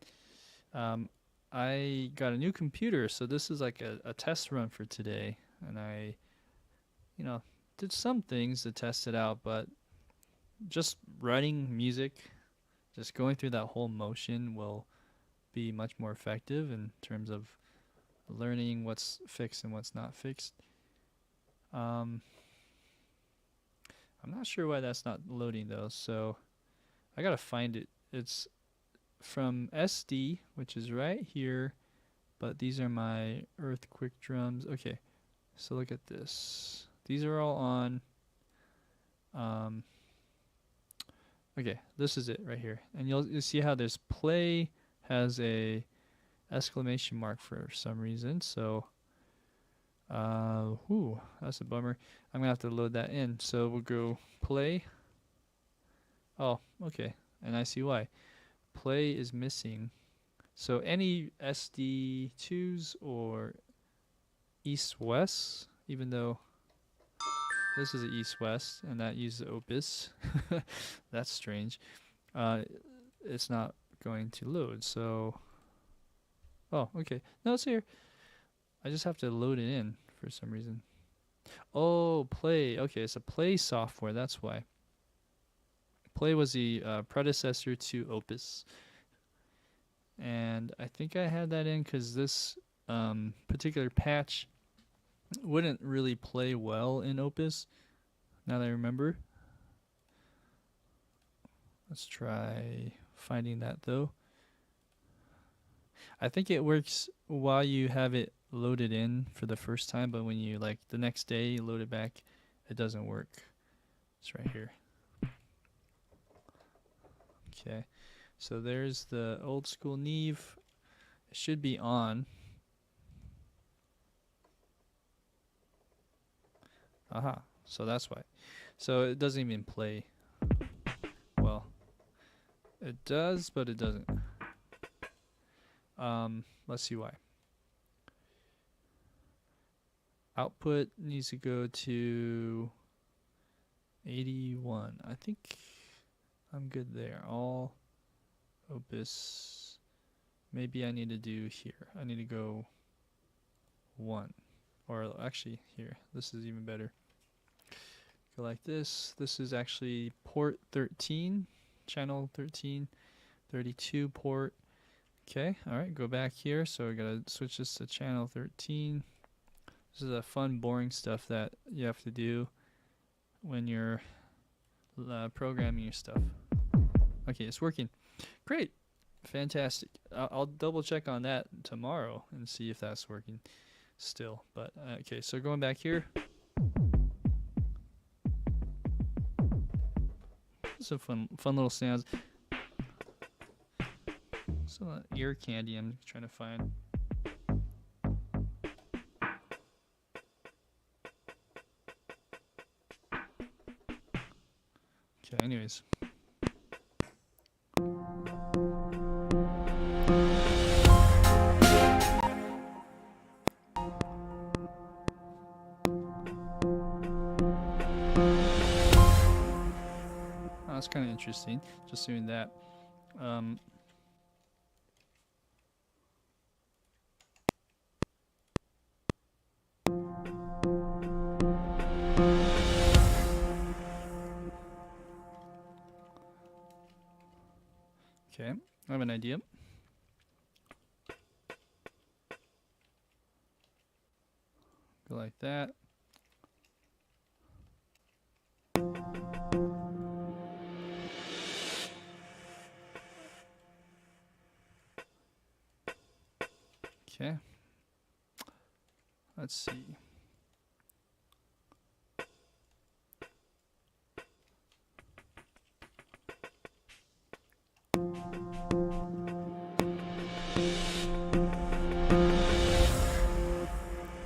I got a new computer, so this is like a test run for today. And I, did some things to test it out, but just writing music, just going through that whole motion will be much more effective in terms of learning what's fixed and what's not fixed. I'm not sure why that's not loading though, so I gotta find it. It's from SD, which is right here, but these are my Earthquake drums. Okay, so look at this. These are all on. Okay, this is it right here, and you'll see how this play has a exclamation mark for some reason. So, that's a bummer. I'm gonna have to load that in. So we'll go play. Oh, okay, and I see why. Play is missing. So any SD2s or East-West, even though this is an East-West and that uses Opus, that's strange. It's not going to load. So, oh, okay. No, it's here. I just have to load it in for some reason. Oh, Play. Okay, it's a Play software. That's why. Play was the predecessor to Opus. And I think I had that in because this particular patch wouldn't really play well in Opus, now that I remember. Let's try finding that though. I think it works while you have it loaded in for the first time, but when you like the next day load it back, it doesn't work. It's right here. Okay, so there's the Old School Neve. It should be on. Aha, so that's why. So it doesn't even play. Well, it does, but it doesn't. Let's see why. Output needs to go to 81. I think I'm good there. All opus. Maybe I need to do here. I need to go 1. Or actually here. This is even better. Go like this. This is actually port 13. Channel 13. 32 port. Okay. Alright. Go back here. So we gotta switch this to channel 13. This is the fun, boring stuff that you have to do when you're programming your stuff. Okay, it's working. Great. Fantastic. I'll double check on that tomorrow and see if that's working still. But okay, so going back here. Some fun little sounds. Some ear candy I'm trying to find. Okay, anyways. That's kind of interesting, just doing that. Okay, I have an idea. Go like that. Okay. Let's see.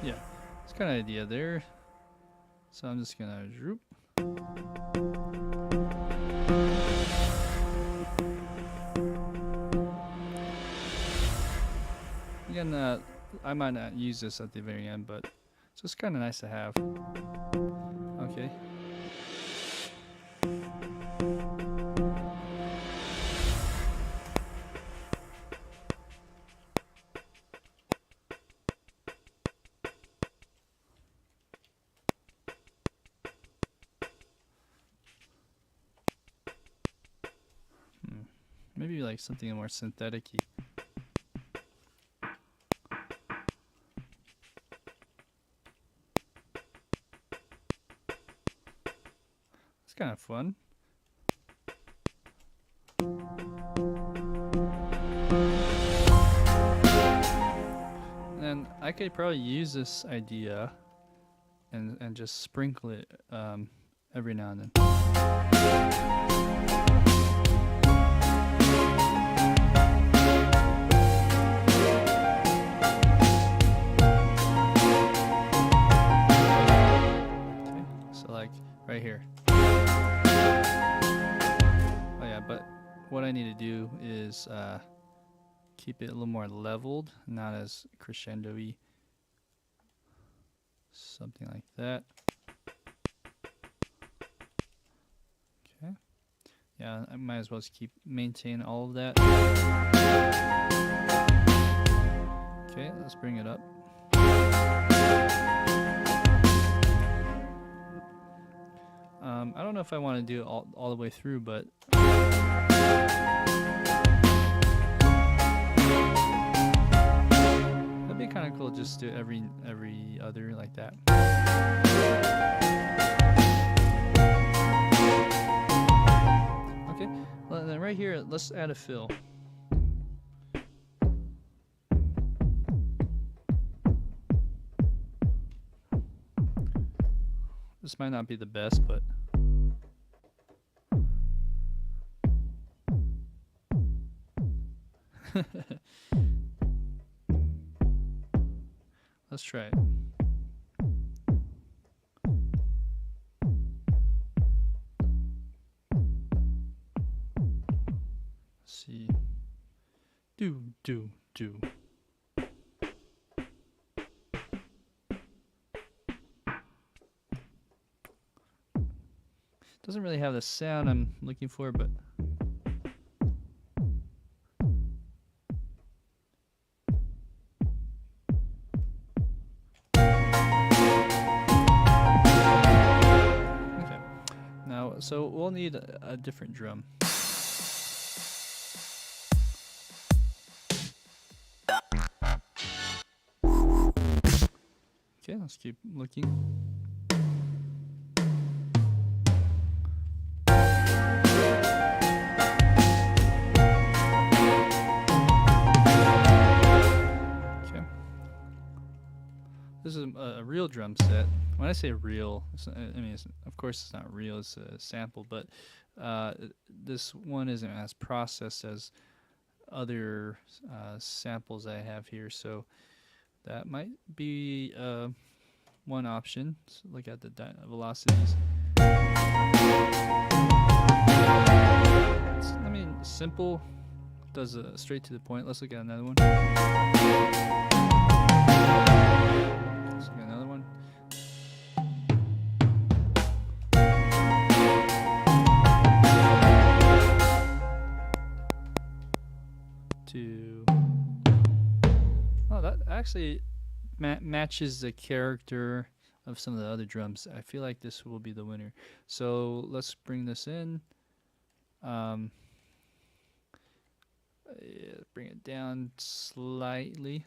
Yeah, it's kind of idea there. So I'm just gonna droop. Again, I might not use this at the very end, but it's just kind of nice to have. Okay. Maybe like something more synthetic-y. It's kind of fun. And I could probably use this idea and just sprinkle it every now and then. Okay, so like right here. Oh yeah, but what I need to do is keep it a little more leveled, not as crescendo-y. Something like that. Okay. Yeah, I might as well just maintain all of that. Okay, let's bring it up. I don't know if I want to do it all the way through, but that'd be kind of cool. Just do every other like that. Okay, well, then right here, let's add a fill. This might not be the best, but let's try it. Let's see. Do. 2. Doesn't really have the sound I'm looking for, but okay. Now, so we'll need a different drum. Okay, let's keep looking. Okay. This is a real drum set. When I say real, I mean, of course it's not real, it's a sample, but this one isn't as processed as other samples I have here, so that might be one option. So look at the velocities. I mean, simple, does straight to the point. Let's look at another one. Let's look at another one. Oh, that actually matches the character of some of the other drums. I feel like this will be the winner. So let's bring this in. Bring it down slightly.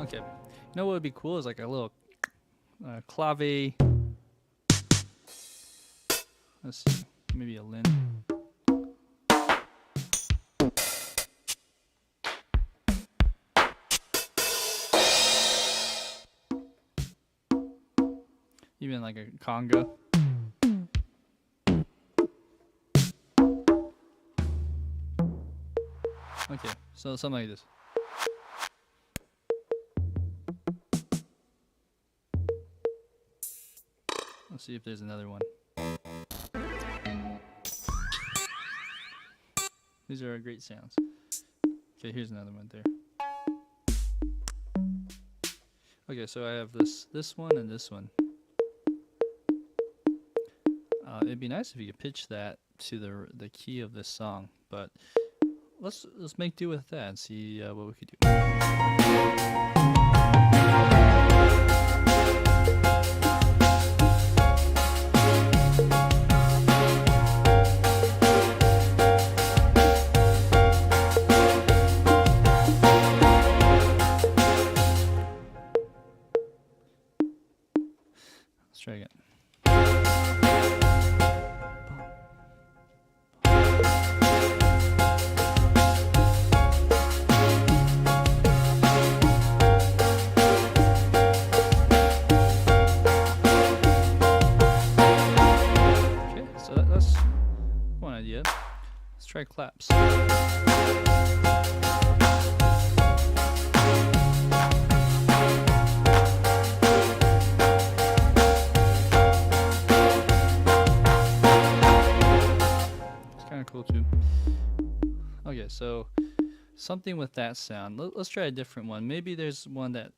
Okay, you know what would be cool is like a little clave. Let's see, maybe a Lin. Even like a conga. Okay, so something like this. Let's see if there's another one. These are great sounds. Okay, here's another one there. Okay, so I have this one and this one. It'd be nice if you could pitch that to the key of this song, but let's make do with that and see what we could do. Let's try again. Let's try claps. It's kind of cool too. Okay, so something with that sound. Let's try a different one. Maybe there's one that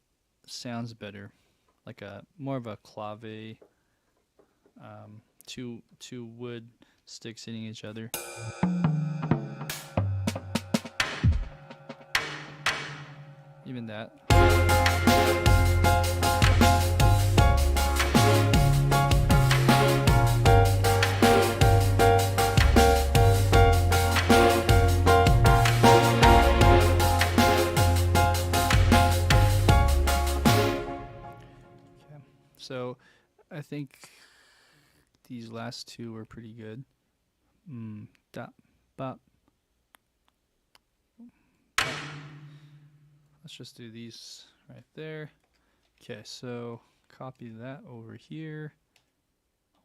sounds better, like a more of a clave, two wood sticks hitting each other. Even that. Okay. So I think these last two were pretty good. Da, ba. Let's just do these right there. Okay, so copy that over here.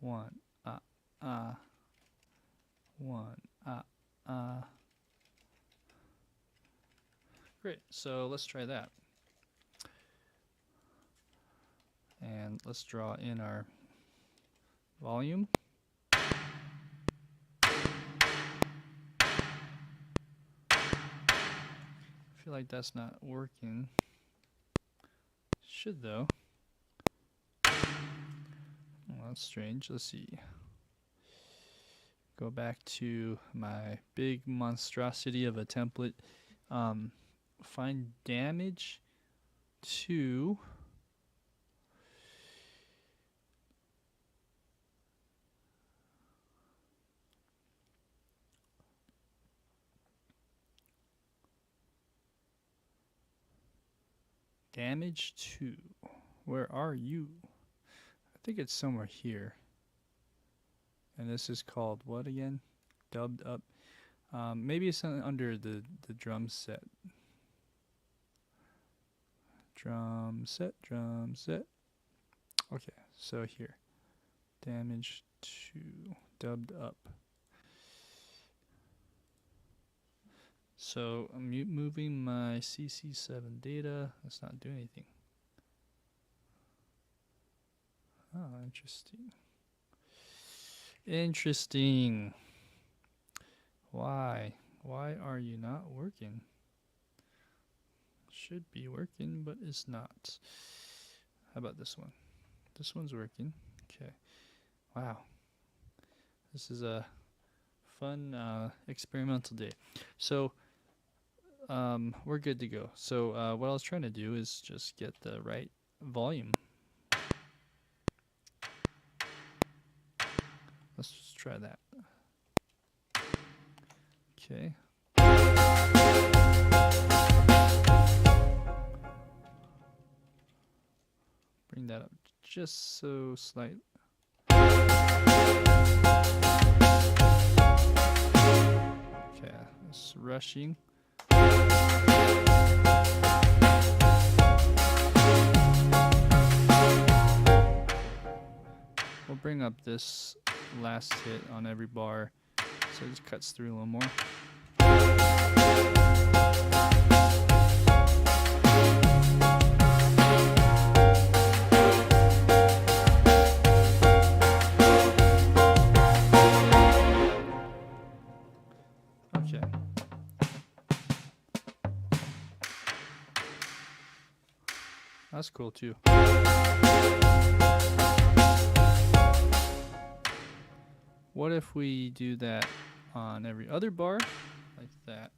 One, one, Great. So let's try that. And let's draw in our volume. I feel like that's not working. Should though. Well, that's strange. Let's see. Go back to my big monstrosity of a template. Find damage to damage to. Where are you? I think it's somewhere here. And this is called what again? Dubbed up. Maybe it's under the drum set. Drum set. Okay, so here. Damage to dubbed up. So I'm moving my CC7 data. That's not doing anything. Oh, interesting. Interesting. Why? Why are you not working? Should be working, but it's not. How about this one? This one's working. Okay. Wow. This is a fun experimental day. So we're good to go. So what I was trying to do is just get the right volume. Let's just try that. Okay. Bring that up just so slight. Okay, it's rushing. We'll bring up this last hit on every bar so it just cuts through a little more. Okay. That's cool too. What if we do that on every other bar, like that?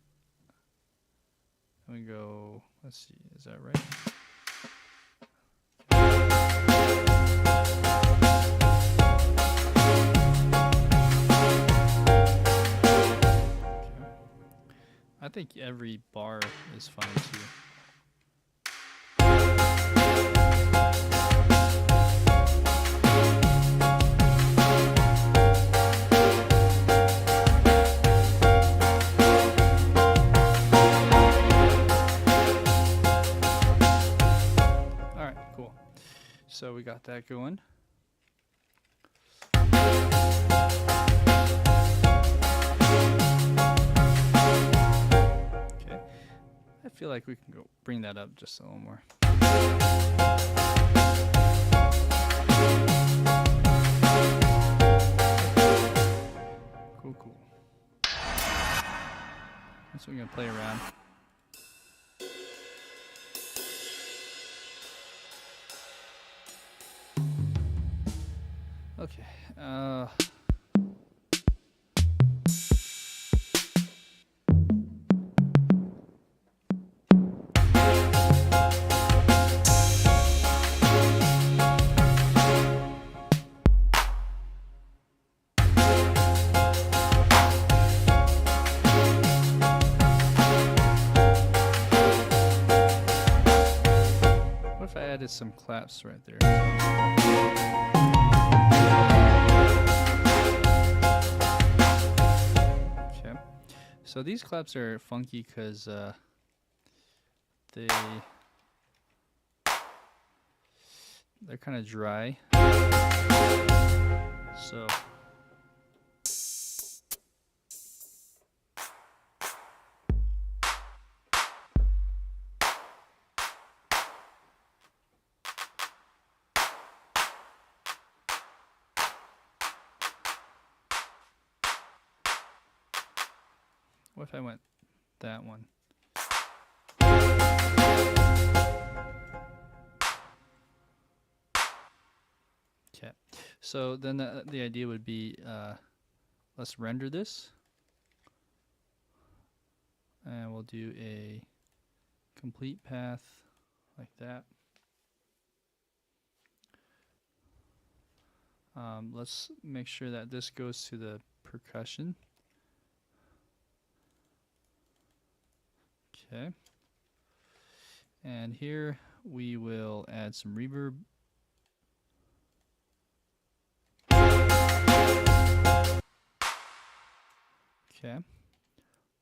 And we go, let's see, is that right? Okay. I think every bar is fine too. So we got that going. Okay. I feel like we can go bring that up just a little more. Cool, cool. So we're gonna play around. Okay. What if I added some claps right there? So these claps are funky because they're kind of dry. So What if I went that one? Okay. So then the idea would be, let's render this. And we'll do a complete path like that. Let's make sure that this goes to the percussion. Okay. And here we will add some reverb. Okay.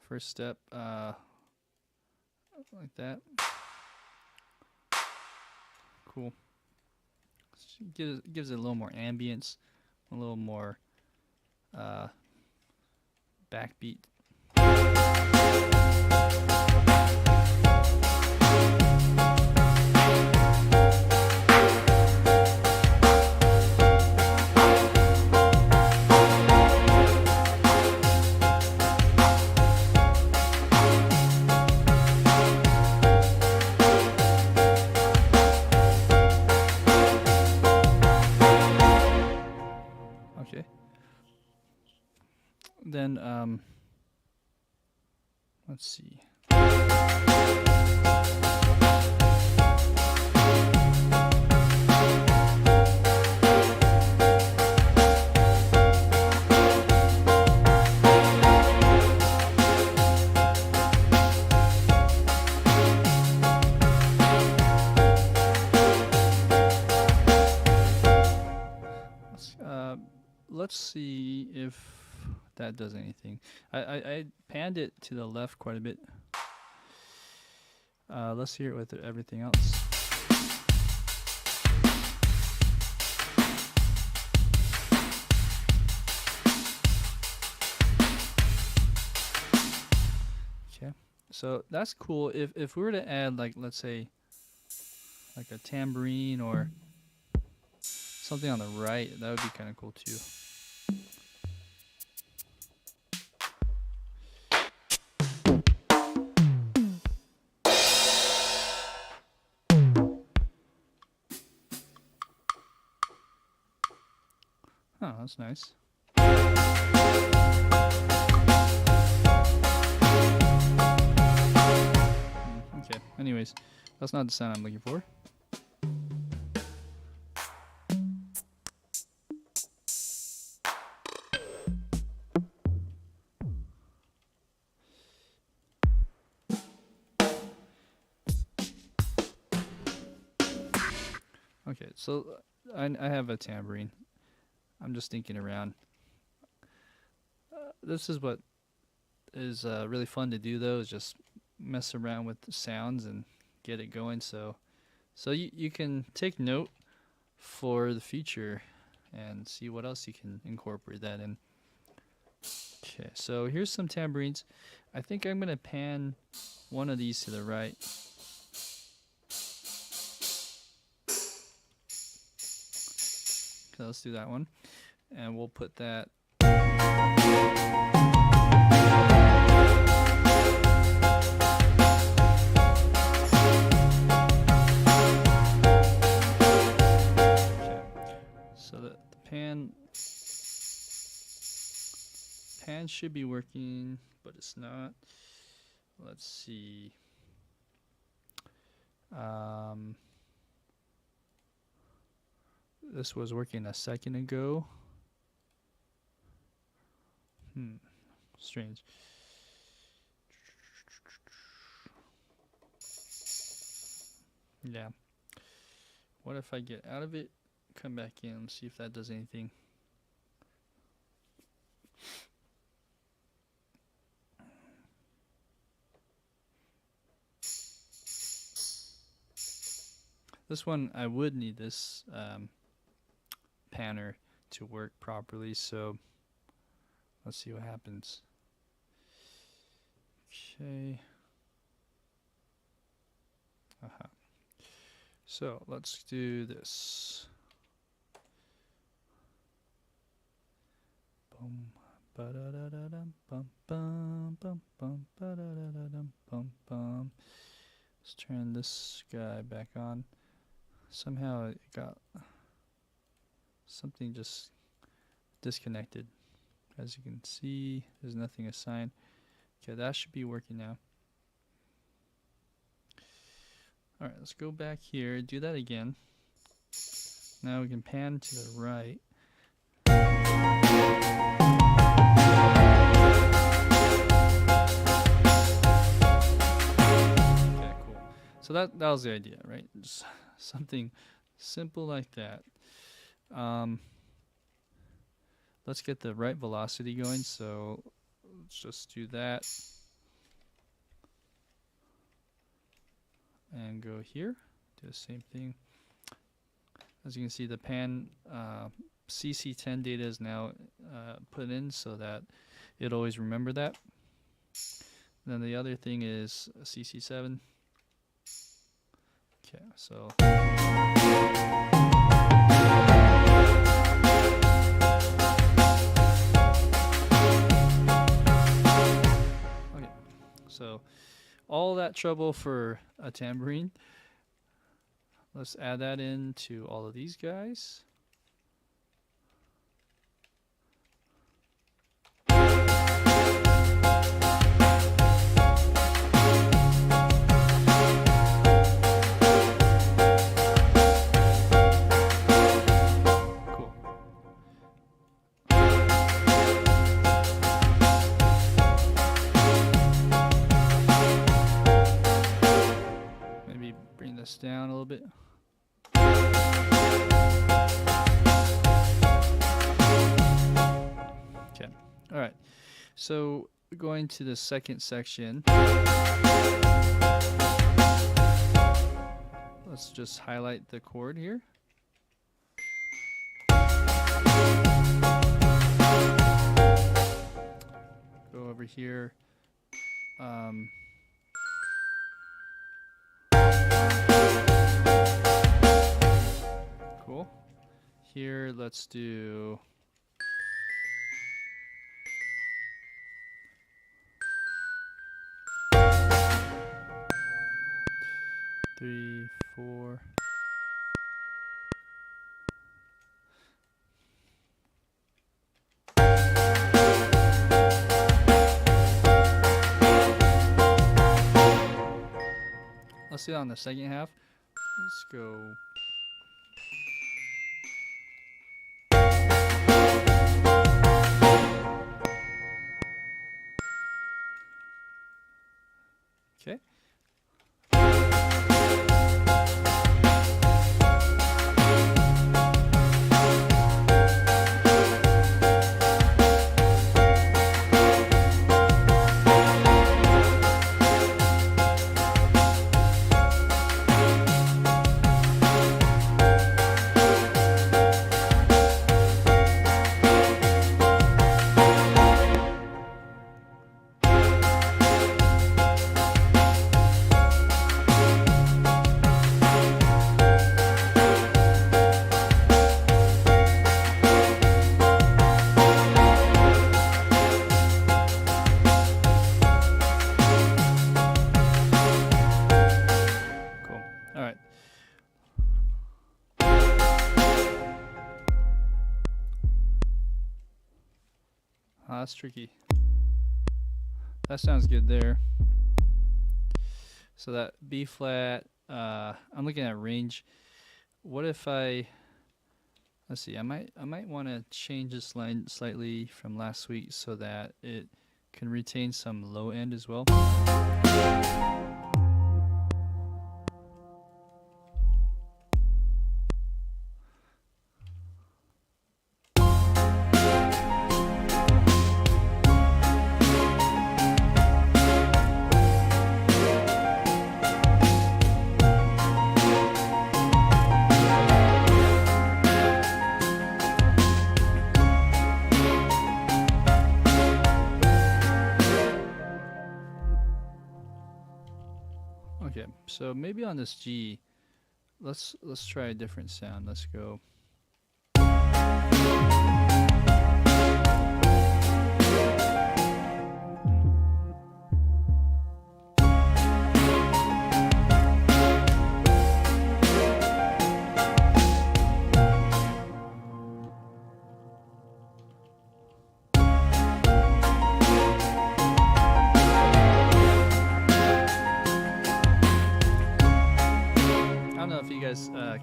First step, like that. Cool. Gives it a little more ambience, a little more backbeat. Okay. Then let's see. Let's see if that does anything. I panned it to the left quite a bit. Let's hear it with everything else. Okay, so that's cool. If we were to add, like, let's say like a tambourine or something on the right, that would be kind of cool too. Oh, that's nice. Okay, anyways, that's not the sound I'm looking for. Okay, so I have a tambourine. I'm just thinking around. This is what is really fun to do, though, is just mess around with the sounds and get it going. So you can take note for the future and see what else you can incorporate that in. Okay, so here's some tambourines. I think I'm going to pan one of these to the right. Okay, let's do that one. And we'll put that. Okay, so the pan should be working, but it's not. Let's see. This was working a second ago. Strange. Yeah. What if I get out of it, come back in, and see if that does anything. This one, I would need this panner to work properly, so let's see what happens. Okay. So let's do this. Boom, Let's turn this guy back on. Somehow it got something just disconnected. As you can see, there's nothing assigned. Okay, that should be working now. Alright, let's go back here, do that again. Now we can pan to the right. Okay, cool. So that was the idea, right? Just something simple like that. Let's get the right velocity going, so let's just do that. And go here, do the same thing. As you can see, the pan CC10 data is now put in so that it'll always remember that. Then the other thing is CC7. Okay, so so all that trouble for a tambourine. Let's add that into all of these guys. Cool. Maybe bring this down a little bit. Okay, all right. So going to the second section, let's just highlight the chord here. Go over here. Cool. Here, let's do three, four. Let's do it on the second half. Let's go. Okay. That's tricky. That sounds good there. So that B flat, I'm looking at range. What if let's see, I might want to change this line slightly from last week so that it can retain some low end as well. Okay, so maybe on this G, let's try a different sound. Let's go.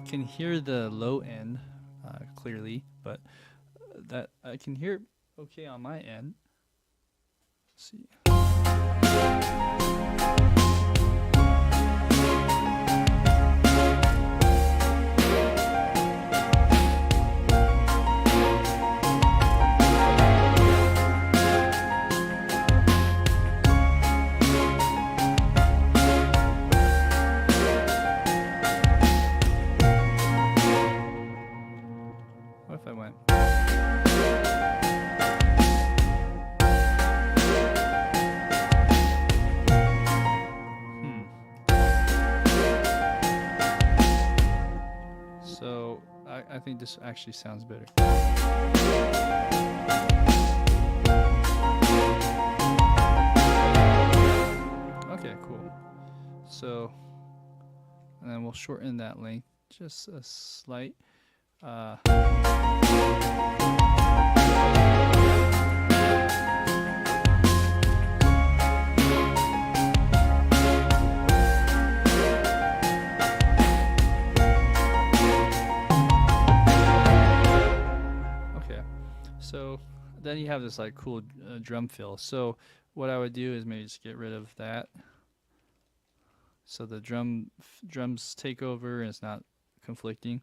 can hear the low end clearly, but that I can hear it okay on my end. Let's see. What if I went? So I think this actually sounds better. Okay, cool. So, and then we'll shorten that length just a slight. Okay, so then you have this like cool drum fill. So what I would do is maybe just get rid of that, so the drums take over and it's not conflicting.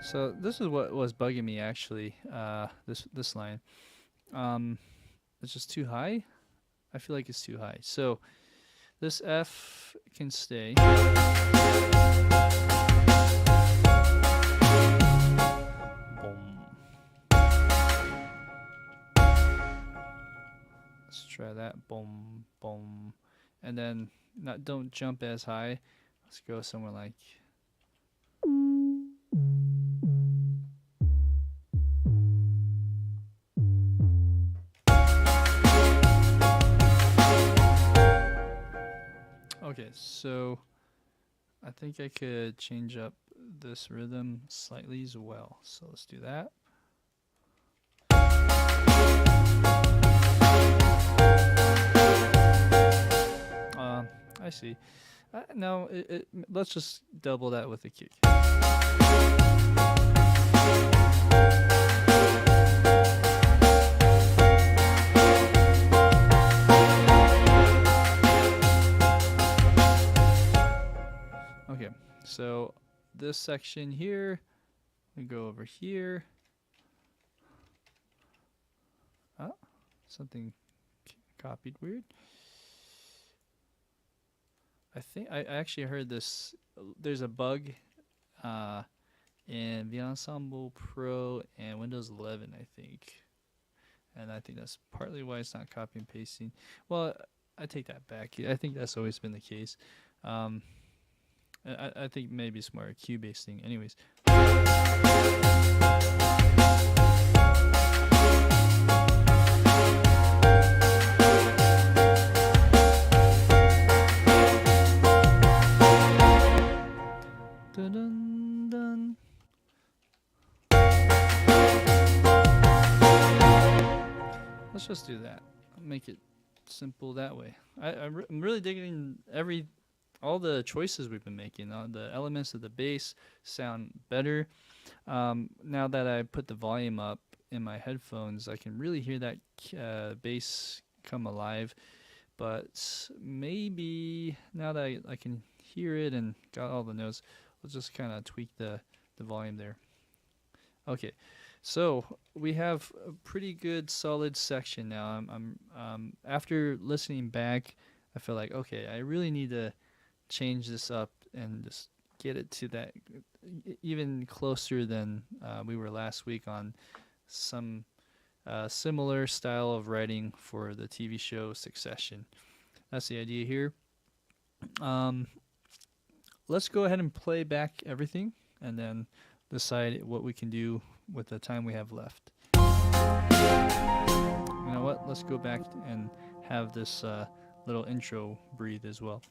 So this is what was bugging me actually. This line, it's just too high. I feel like it's too high. So this F can stay. Let's try that. Boom, boom, and then don't jump as high. Let's go somewhere like. Okay, so I think I could change up this rhythm slightly as well. So let's do that. I see. Now, let's just double that with a kick. Okay, so this section here, we go over here. Oh, something copied weird. I think I actually heard this. There's a bug in vEnsemble Pro and Windows 11, I think. And I think that's partly why it's not copy and pasting. Well, I take that back. I think that's always been the case. I think maybe it's more a cue-based thing. Anyways. Dun, dun, dun. Let's just do that. Make it simple that way. I'm really digging all the choices we've been making. The elements of the bass sound better. Now that I put the volume up in my headphones, I can really hear that bass come alive. But maybe now that I can hear it and got all the notes, let's just kind of tweak the volume there. Okay, so we have a pretty good solid section now. I'm after listening back, I feel like, okay, I really need to change this up and just get it to that even closer than we were last week on some similar style of writing for the TV show Succession. That's the idea here. Let's go ahead and play back everything and then decide what we can do with the time we have left. You know what? Let's go back and have this little intro breathe as well.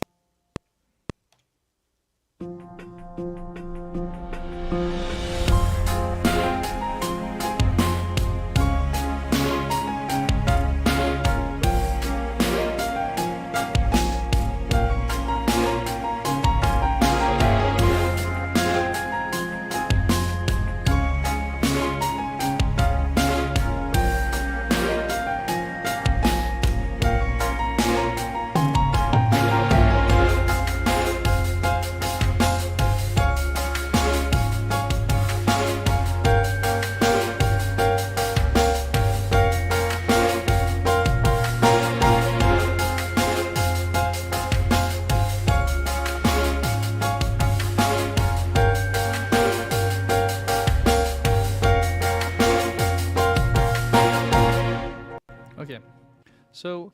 So,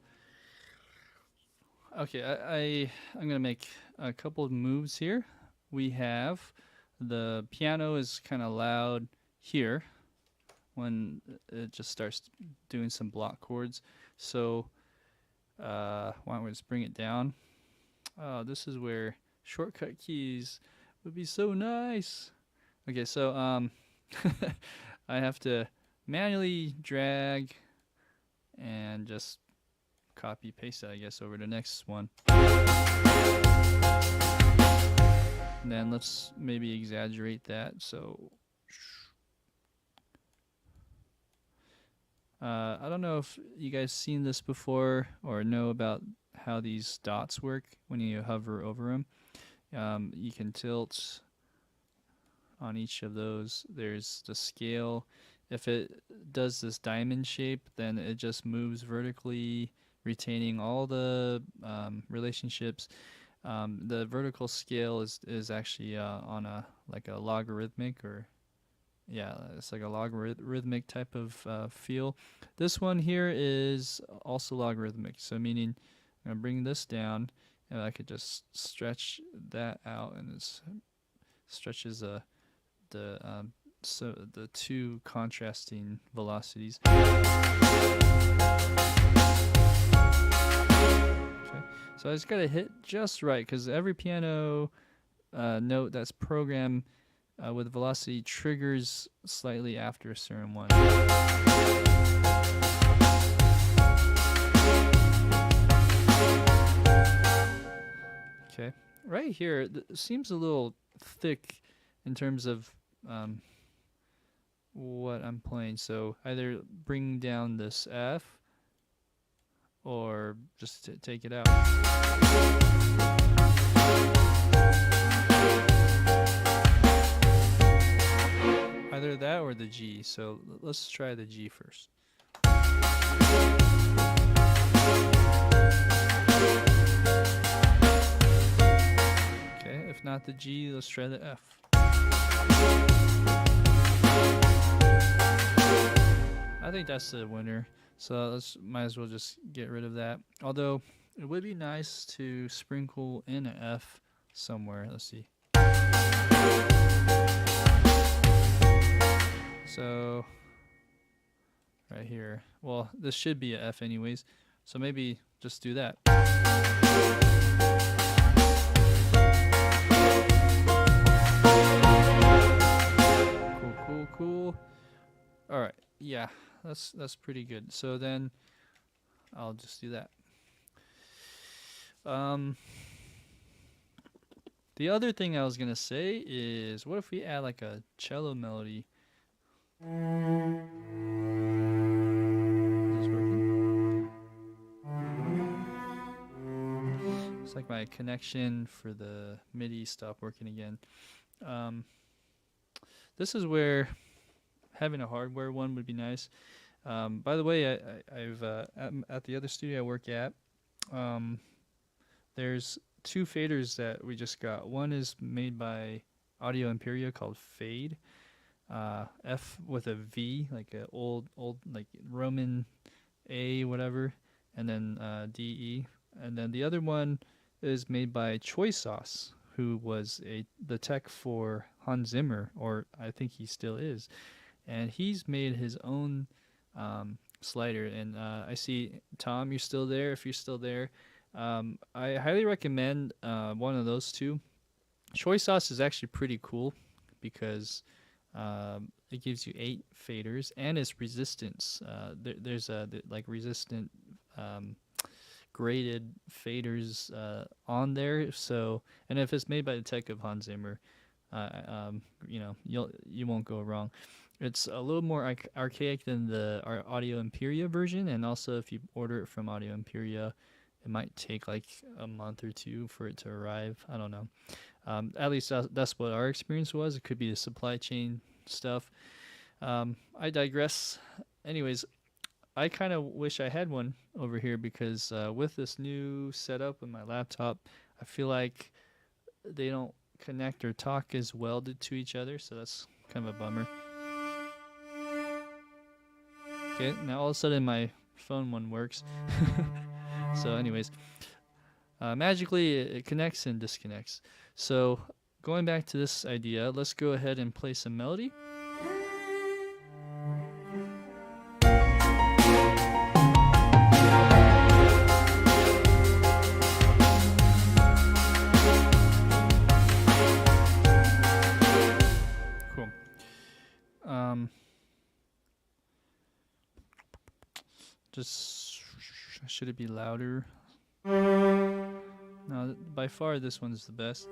okay, I'm gonna make a couple of moves here. We have the piano is kind of loud here when it just starts doing some block chords. So, why don't we just bring it down? Oh, this is where shortcut keys would be so nice. Okay, so I have to manually drag and just copy paste that, I guess, over the next one. And then let's maybe exaggerate that. So I don't know if you guys seen this before or know about how these dots work when you hover over them. You can tilt on each of those. There's the scale. If it does this diamond shape, then it just moves vertically, retaining all the relationships. The vertical scale is actually on a like a logarithmic, or yeah, it's like a logarithmic type of feel. This one here is also logarithmic, so meaning I'm gonna bring this down, and I could just stretch that out, and it stretches so the two contrasting velocities. Okay, so I just gotta hit just right, because every piano note that's programmed with velocity triggers slightly after a certain one. Okay, right here it seems a little thick in terms of what I'm playing. So either bring down this F or just take it out. Either that or the G. So let's try the G first. Okay, if not the G, let's try the F. I think that's the winner. So let's might as well just get rid of that. Although it would be nice to sprinkle in an F somewhere. Let's see. So right here. Well, this should be a F anyways. So maybe just do that. Cool. All right. Yeah, that's pretty good. So then I'll just do that. The other thing I was gonna say is, what if we add like a cello melody? Is this working? It's like my connection for the MIDI stopped working again. This is where having a hardware one would be nice. By the way, I've at the other studio I work at, there's two faders that we just got. One is made by Audio Imperia called Fade, F with a V, like a old like Roman A whatever, and then DE, and then the other one is made by Choi Sauce, who was the tech for Hans Zimmer, or I think he still is, and he's made his own slider. And I see Tom, you're still there. If you're still there, I highly recommend one of those two. Choi Sauce is actually pretty cool because it gives you 8 faders and it's resistance. There's like resistant graded faders on there. So, and if it's made by the tech of Hans Zimmer, you won't go wrong. It's a little more archaic than our Audio Imperia version, and also if you order it from Audio Imperia, it might take like a month or two for it to arrive. I don't know. At least that's what our experience was. It could be the supply chain stuff. I digress. Anyways, I kind of wish I had one over here because with this new setup with my laptop, I feel like they don't connect or talk as well to each other, so that's kind of a bummer. Okay, now all of a sudden my phone one works. So anyways, magically it connects and disconnects. So going back to this idea, let's go ahead and play some melody. Cool. Just should it be louder? No, by far this one's the best.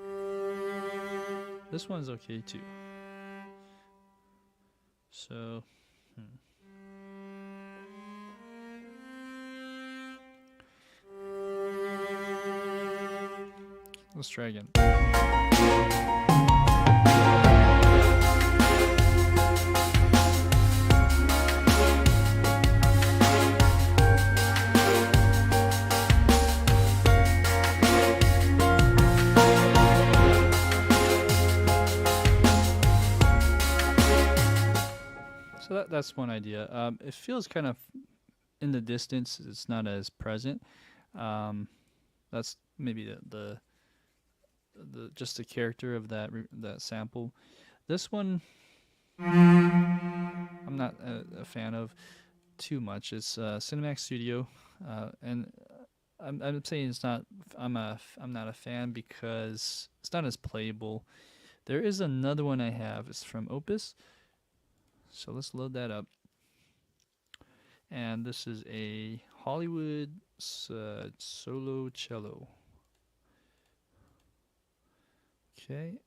This one's okay too. So, let's try again. So that's one idea. It feels kind of in the distance. It's not as present. That's maybe the just the character of that sample. This one I'm not a fan of too much. It's Cinemax Studio, and I'm saying it's not. I'm not a fan because it's not as playable. There is another one I have. It's from Opus. So let's load that up. And this is a Hollywood solo cello. Okay,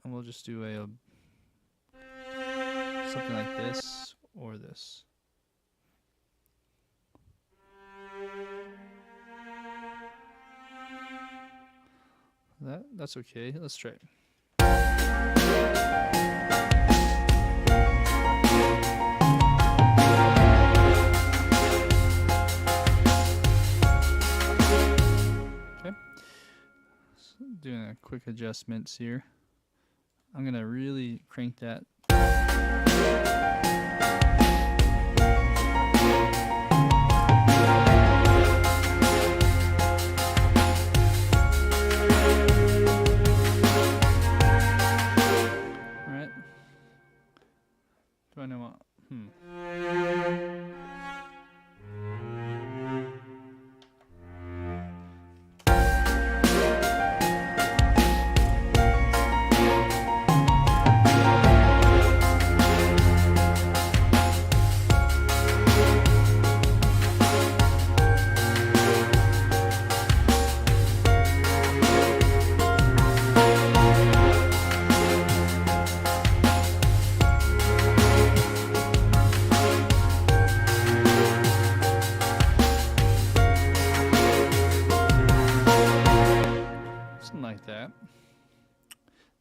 and we'll just do a something like this or this. That's okay. Let's try it. Doing a quick adjustments here. I'm gonna really crank that. All right. Do I know what?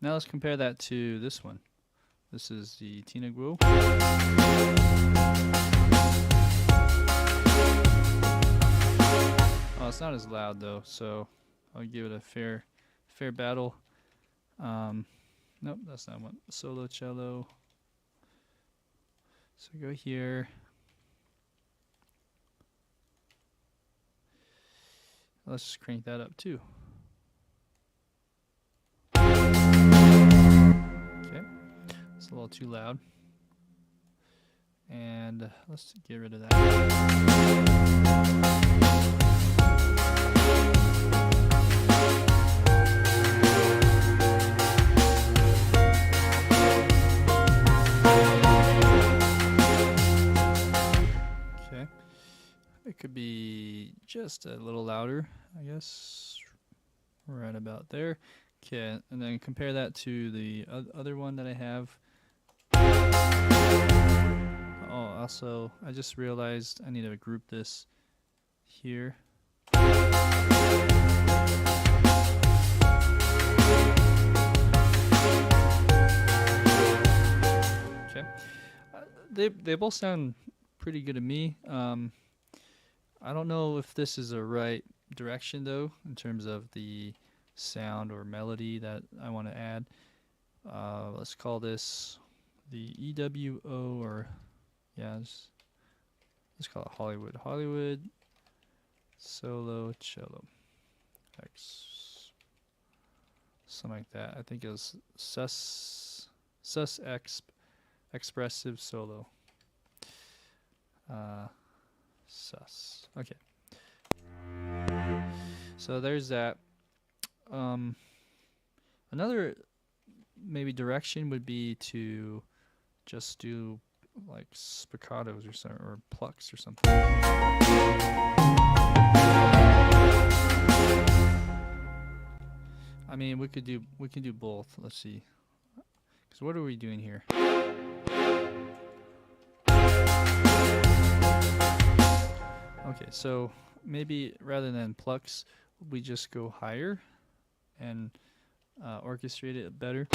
Now let's compare that to this one. This is the Tina Guo. Oh, it's not as loud though, so I'll give it a fair battle. Nope, that's not one. Solo cello. So go here. Let's just crank that up too. Okay, it's a little too loud. And let's get rid of that. Okay, it could be just a little louder, I guess, right about there. Okay, and then compare that to the other one that I have. Oh, also, I just realized I need to group this here. Okay, they both sound pretty good to me. I don't know if this is a right direction though, in terms of the sound or melody that I want to add. Let's call this the EWO, or yeah, let's call it Hollywood. Hollywood solo cello. X. Something like that. I think it was sus expressive solo. Sus. Okay. So there's that. Another maybe direction would be to just do like spiccatos or something, or plucks or something. I mean, we can do both. Let's see. Because what are we doing here? Okay, so maybe rather than plucks, we just go higher and orchestrate it better.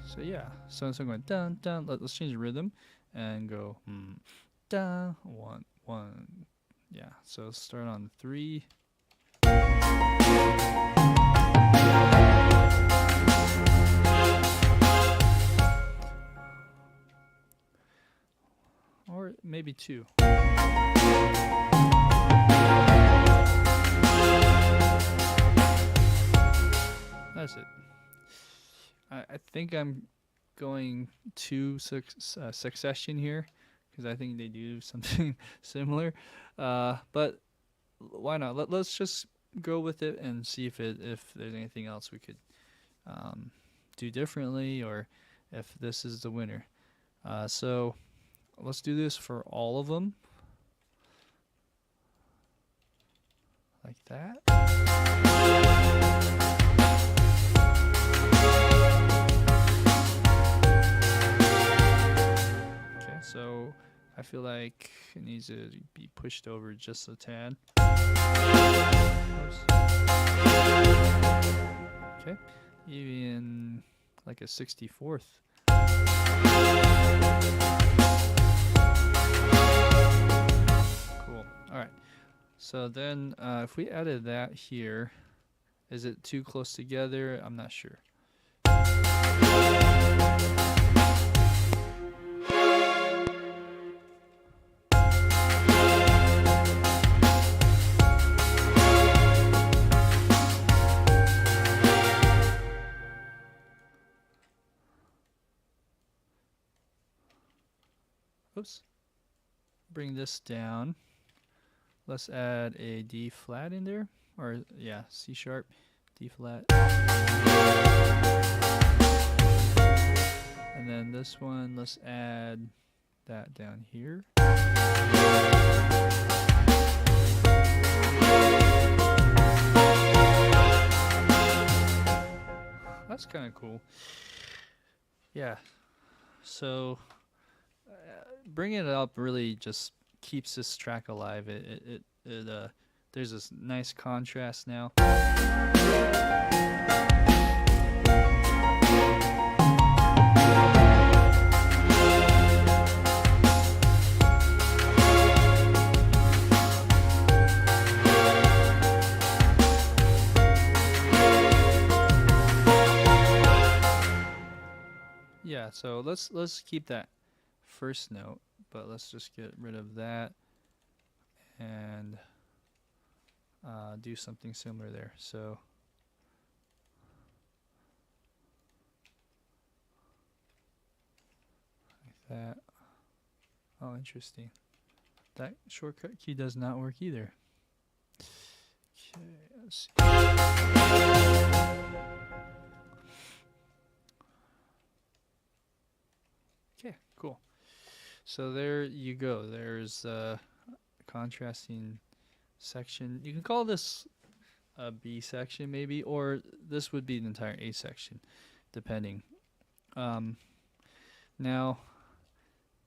So yeah, so I'm going down, down. Let's change the rhythm and go down, one, one. Yeah, so start on 3. Or maybe 2. That's it. I think I'm going to succession here because I think they do something similar. But why not? Let's just go with it and see if there's anything else we could do differently, or if this is the winner. So let's do this for all of them. Like that. Okay, so I feel like it needs to be pushed over just a tad. Oops. Okay, even like a 64th. Cool. All right. So then if we added that here, is it too close together? I'm not sure. Oops. Bring this down. Let's add a D flat in there, or yeah, C sharp, D flat. And then this one, let's add that down here. That's kind of cool. Yeah. So bringing it up really just keeps this track alive. There's this nice contrast now. Yeah, so let's keep that first note, but let's just get rid of that and do something similar there. So like that. Oh, interesting. That shortcut key does not work either. Okay, let's see. Okay, cool. So there you go. There's a contrasting section. You can call this a B section maybe, or this would be the entire A section, depending. Now,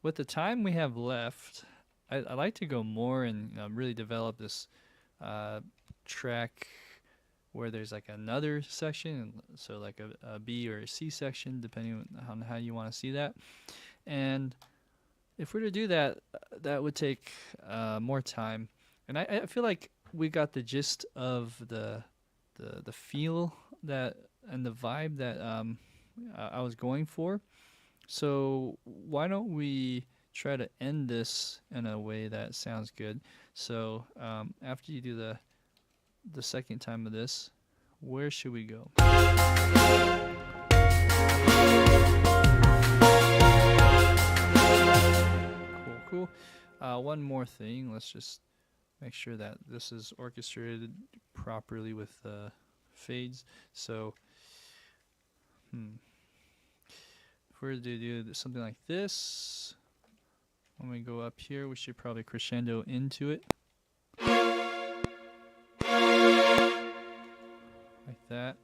with the time we have left, I like to go more and really develop this track where there's like another section, so like a B or a C section, depending on how you want to see that. And if we're to do that, that would take more time. And I feel like we got the gist of the feel that and the vibe that I was going for. So why don't we try to end this in a way that sounds good? So after you do the second time of this, where should we go? Cool, cool. One more thing. Let's just make sure that this is orchestrated properly with fades. So, if we're to do something like this, when we go up here, we should probably crescendo into it. Like that.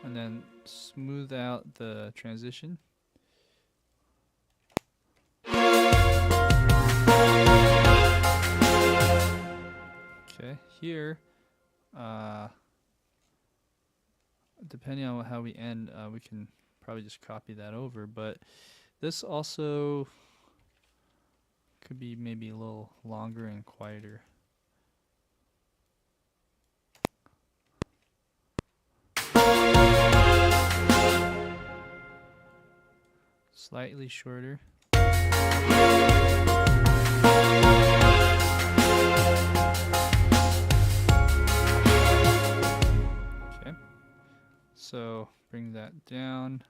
And then smooth out the transition. Okay, here, depending on how we end, we can probably just copy that over, but this also could be maybe a little longer and quieter. Slightly shorter. Okay, so bring that down.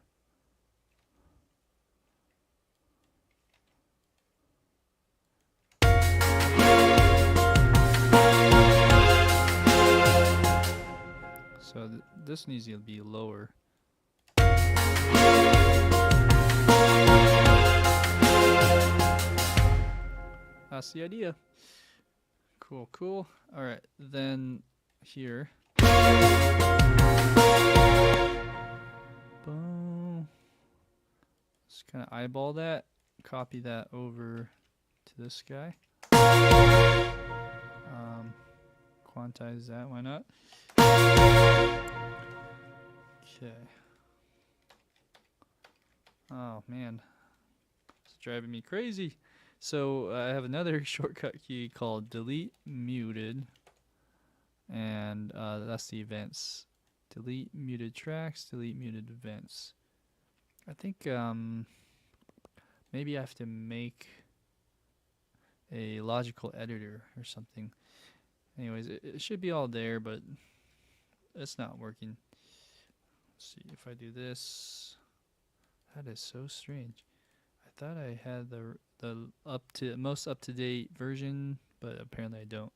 So this needs to be lower. That's the idea. Cool, cool. All right, then here. Boom. Just kind of eyeball that, copy that over to this guy. Quantize that, why not? Okay. Oh man, it's driving me crazy. So I have another shortcut key called delete muted, and that's the events. Delete muted tracks, delete muted events. I think maybe I have to make a logical editor or something. Anyways, it should be all there, but it's not working. Let's see if I do this. That is so strange. I thought I had the most up to date version, but apparently I don't.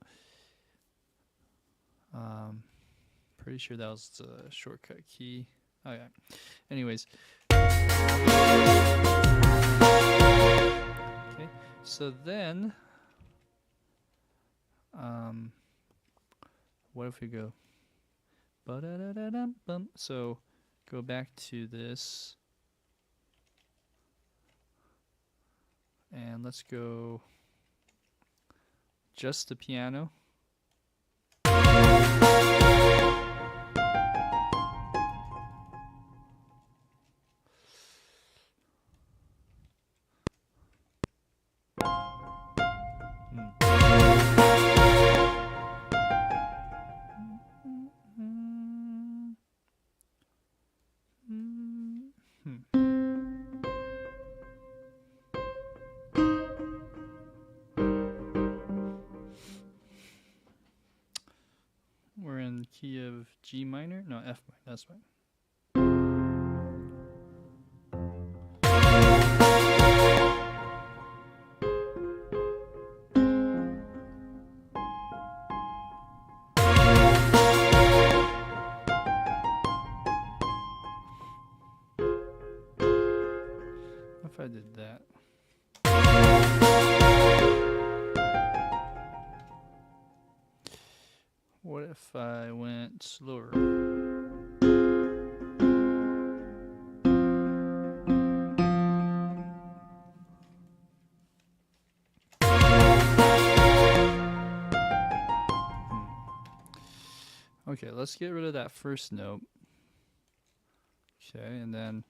Pretty sure that was the shortcut key. Oh yeah. Anyways. Okay. So then, what if we go? Ba-da-da-da-dum-bum. So go back to this. And let's go just the piano. We're in key of G minor? No, F minor, that's fine. If I did that. What if I went slower? Okay, let's get rid of that first note. Okay, and then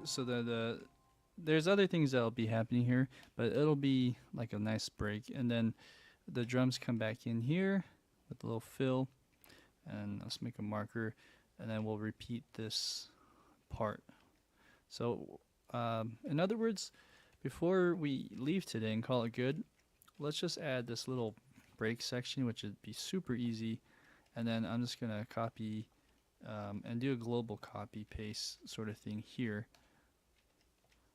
So the there's other things that'll be happening here, but it'll be like a nice break, and then the drums come back in here with a little fill, and let's make a marker, and then we'll repeat this part. So in other words, before we leave today and call it good, let's just add this little break section, which would be super easy, and then I'm just gonna copy and do a global copy paste sort of thing here.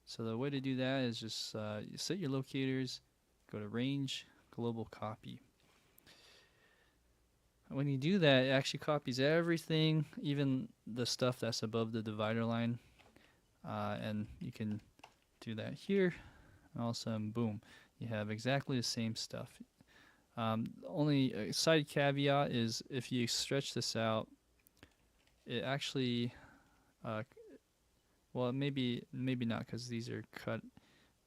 So the way to do that is just you set your locators, go to range, global copy. When you do that, it actually copies everything, even the stuff that's above the divider line, and you can do that here, and all of a sudden, boom, you have exactly the same stuff. Only side caveat is if you stretch this out, it actually, well, maybe not, because these are cut,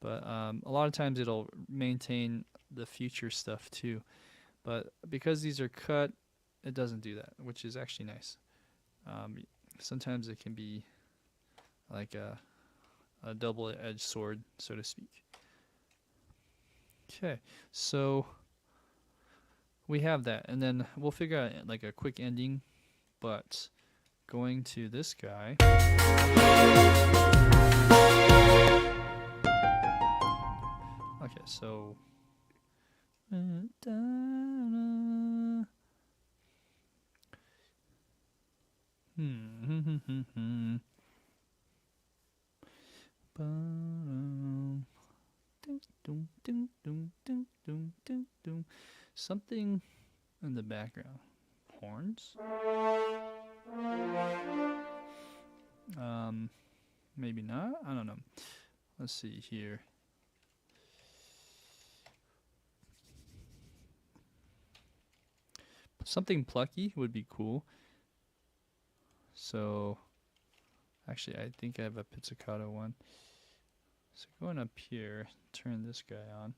but a lot of times it'll maintain the future stuff too. But because these are cut, it doesn't do that, which is actually nice. Sometimes it can be like a double-edged sword, so to speak. Okay, so we have that, and then we'll figure out like a quick ending, but going to this guy. Okay, so something in the background. Horns? Maybe not. I don't know. Let's see here. Something plucky would be cool. So, actually, I think I have a pizzicato one. So going up here, turn this guy on.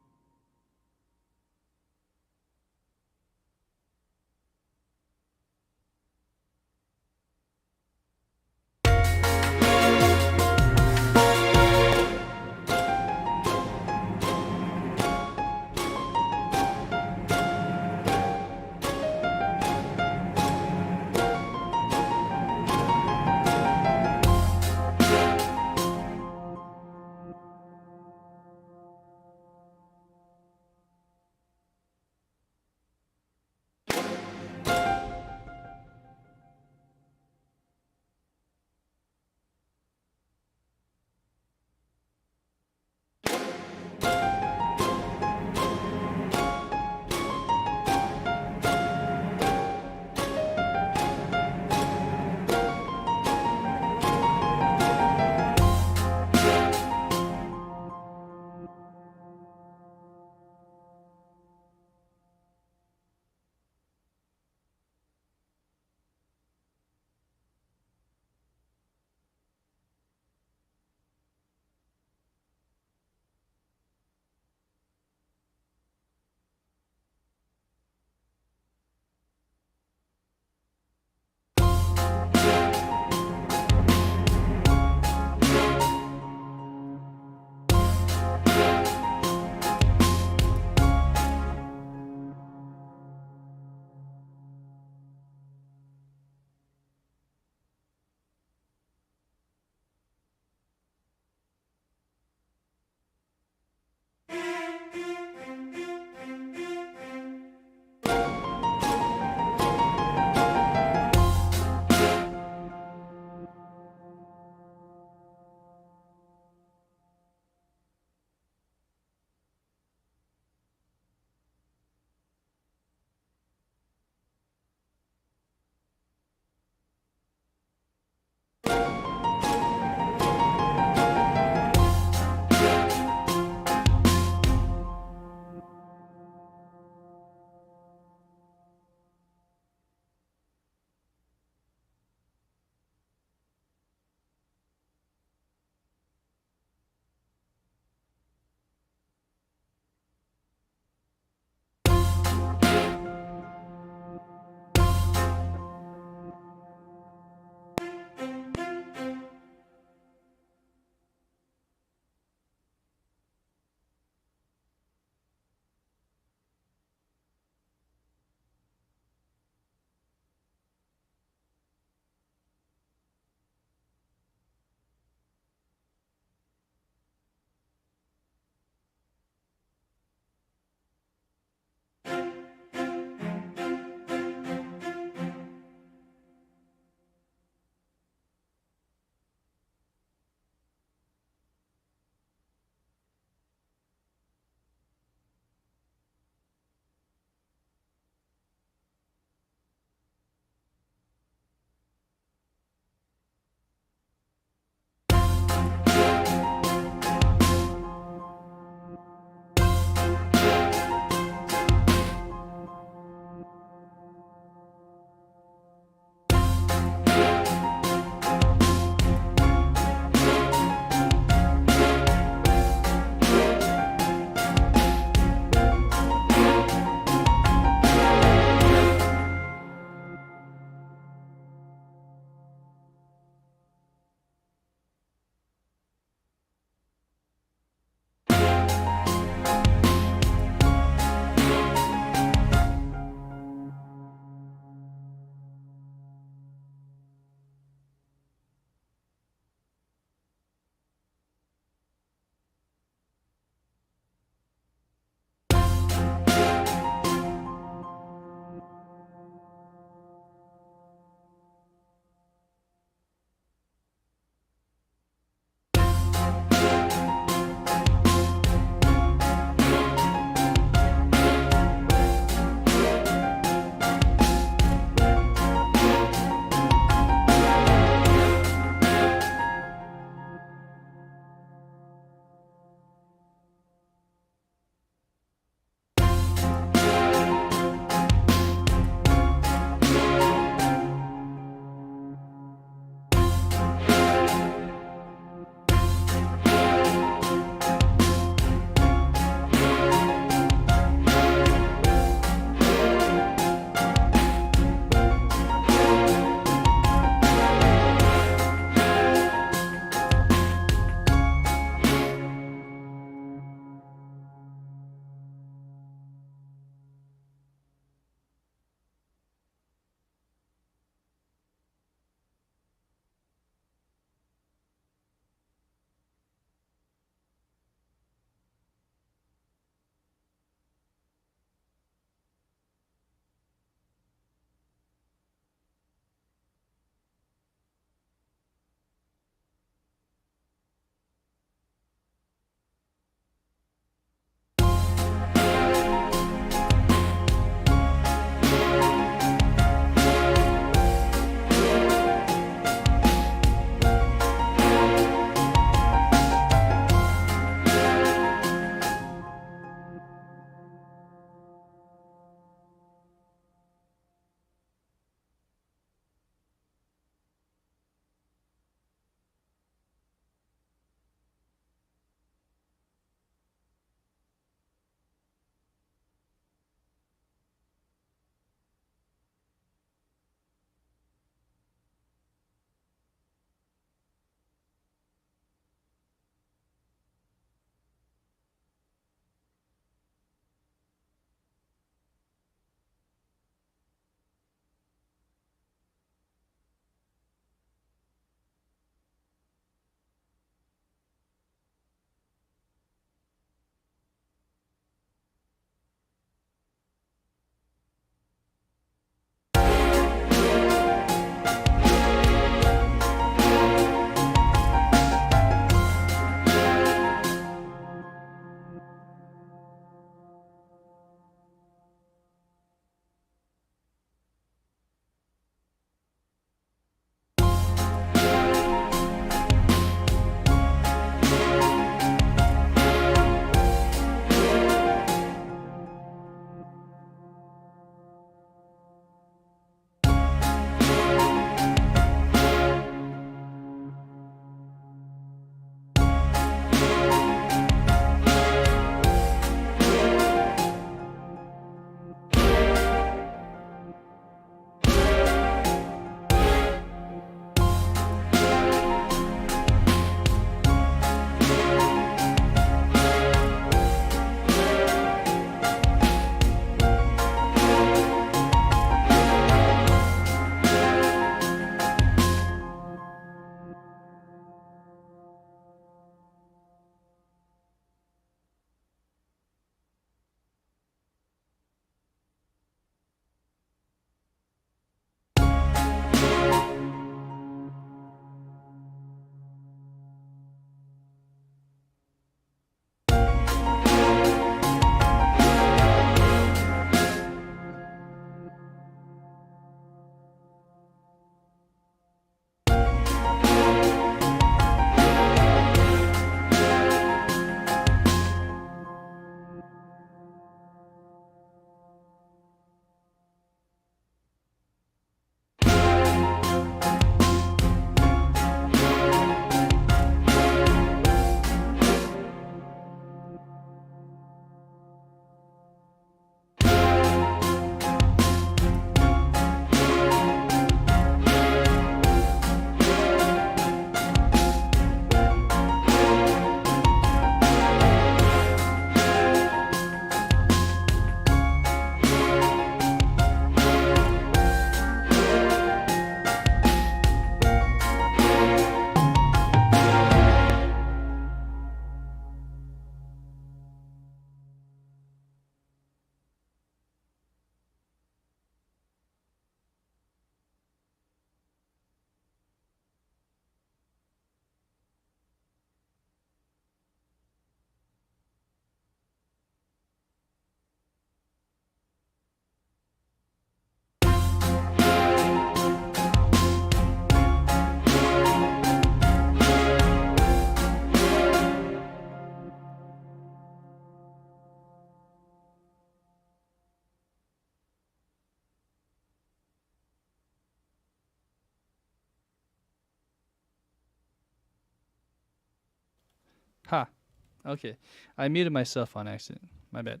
Okay, I muted myself on accident. My bad.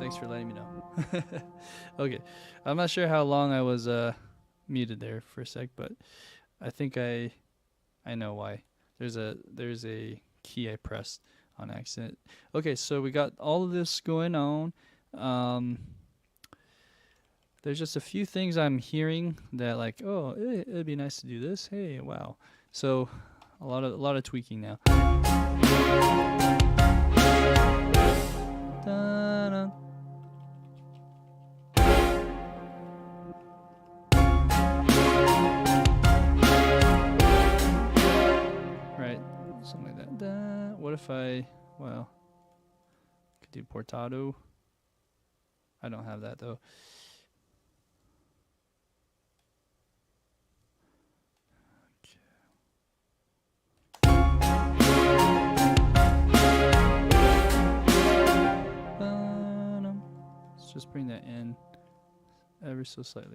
Thanks for letting me know. Okay, I'm not sure how long I was muted there for a sec, but I think I know why. There's a key I pressed on accident. Okay, so we got all of this going on. There's just a few things I'm hearing that like, oh, it'd be nice to do this. Hey, wow. So a lot of tweaking now. Da-da. Right, something like that. Da. What if I, well, could do portato. I don't have that though. Let's just bring that in ever so slightly.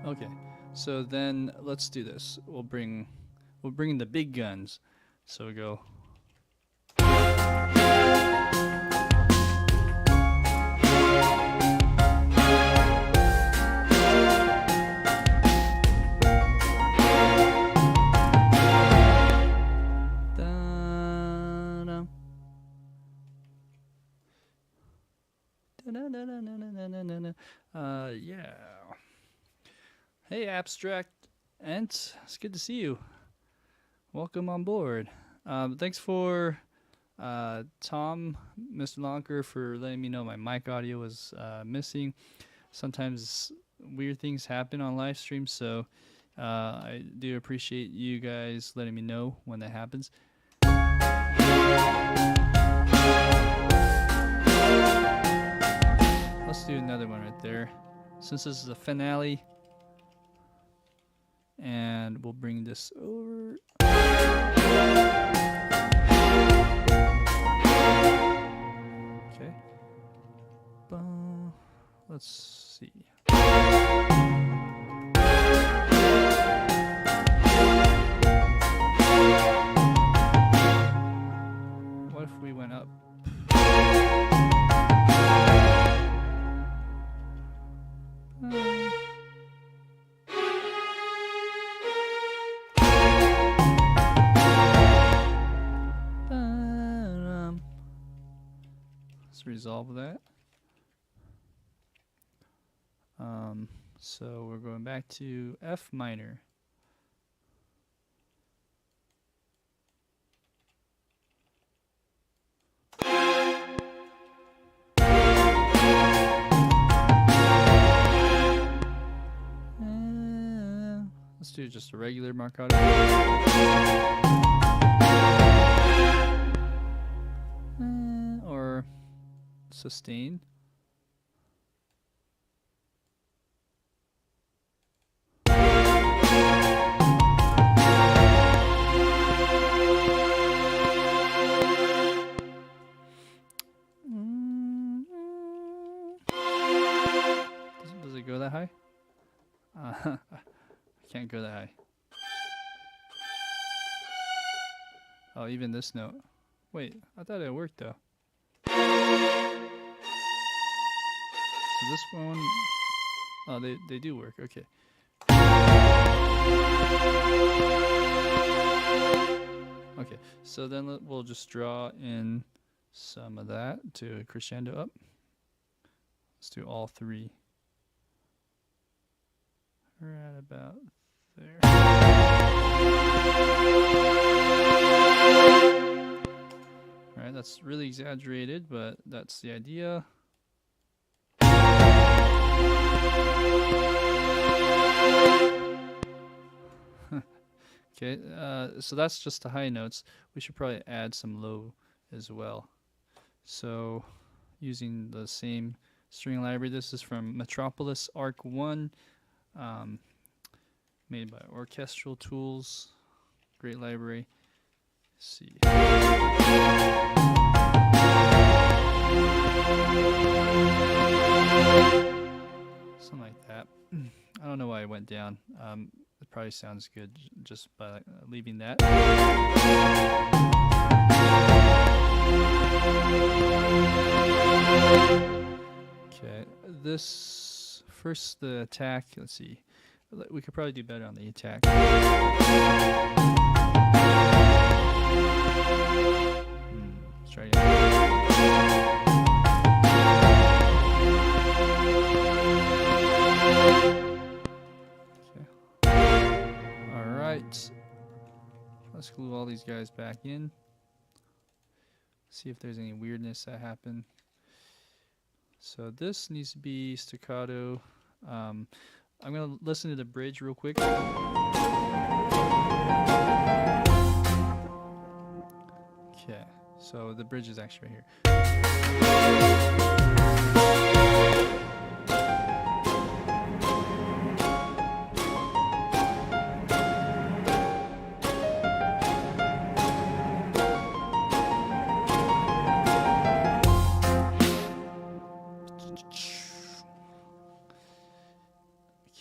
Okay, so then let's do this. We'll bring the big guns. So we go. Yeah. Hey, Abstract Ent. It's good to see you. Welcome on board. Thanks for Tom, Mr. Lonker, for letting me know my mic audio was missing. Sometimes weird things happen on live streams, so I do appreciate you guys letting me know when that happens. Let's do another one right there. Since this is a finale, and we'll bring this over. Okay. Let's see. What if we went up? Let's resolve that. So we're going back to F minor. Let's do just a regular marcato. Or sustain. Does it go that high? I can't go that high. Oh, even this note. Wait, I thought it worked though. So this one, oh, they do work. Okay. Okay, so then we'll just draw in some of that to crescendo up. Let's do all three. Right about there. All right, that's really exaggerated, but that's the idea. Okay, so that's just the high notes. We should probably add some low as well. So using the same string library, this is from Metropolis Arc 1, made by Orchestral Tools. Great library. Let's see. Something like that. I don't know why I went down. It probably sounds good just by leaving that. Okay, this first the attack. Let's see. We could probably do better on the attack. Let's try again. Let's glue all these guys back in. See if there's any weirdness that happened. So this needs to be staccato. I'm going to listen to the bridge real quick. Okay. So the bridge is actually right here.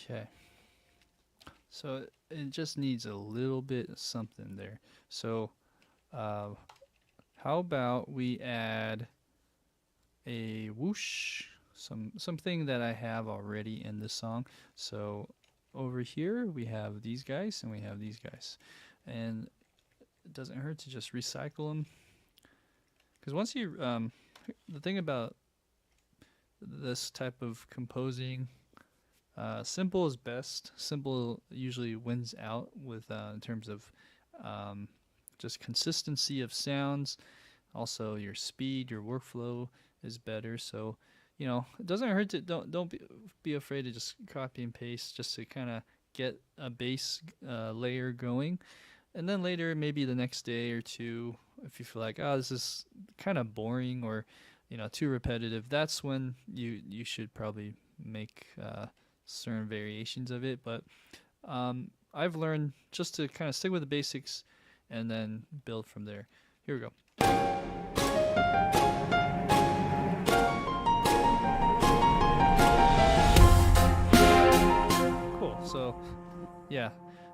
Okay, so it just needs a little bit of something there. So how about we add a whoosh, something that I have already in this song. So over here we have these guys and we have these guys, and it doesn't hurt to just recycle them, because once you the thing about this type of composing, simple is best. Simple usually wins out with in terms of just consistency of sounds. Also, your speed, your workflow is better. So, you know, it doesn't hurt to don't be afraid to just copy and paste just to kind of get a base layer going, and then later maybe the next day or two, if you feel like, oh, this is kind of boring or, you know, too repetitive, that's when you should probably make certain variations of it. But I've learned just to kind of stick with the basics and then build from there. Here we go. Cool. So yeah,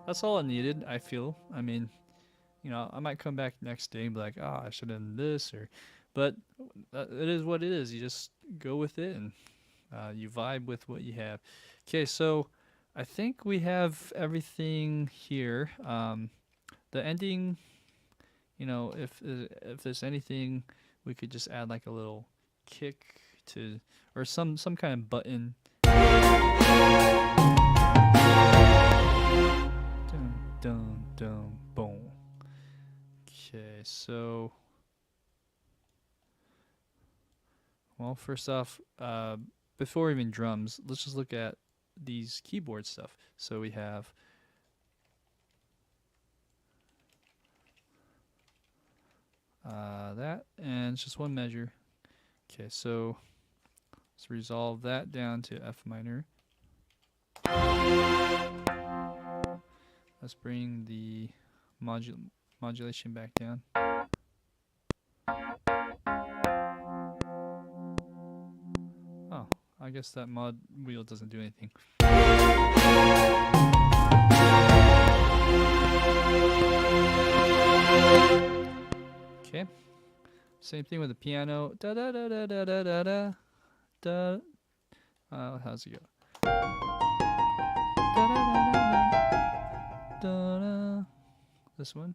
that's all I needed, I feel. I mean, you know, I might come back next day and be like, I should have done this, but it is what it is. You just go with it and you vibe with what you have. Okay, so I think we have everything here. The ending, you know, if there's anything, we could just add like a little kick to, or some kind of button. Dun dun dun boom. Okay, so well, first off, before even drums, let's just look at these keyboard stuff. So we have that, and it's just one measure. Okay, so let's resolve that down to F minor. Let's bring the modulation back down. Oh, I guess that mod wheel doesn't do anything. Okay. Same thing with the piano. Da da da da da da da da. Da. How's it go? Da da da da da da. This one.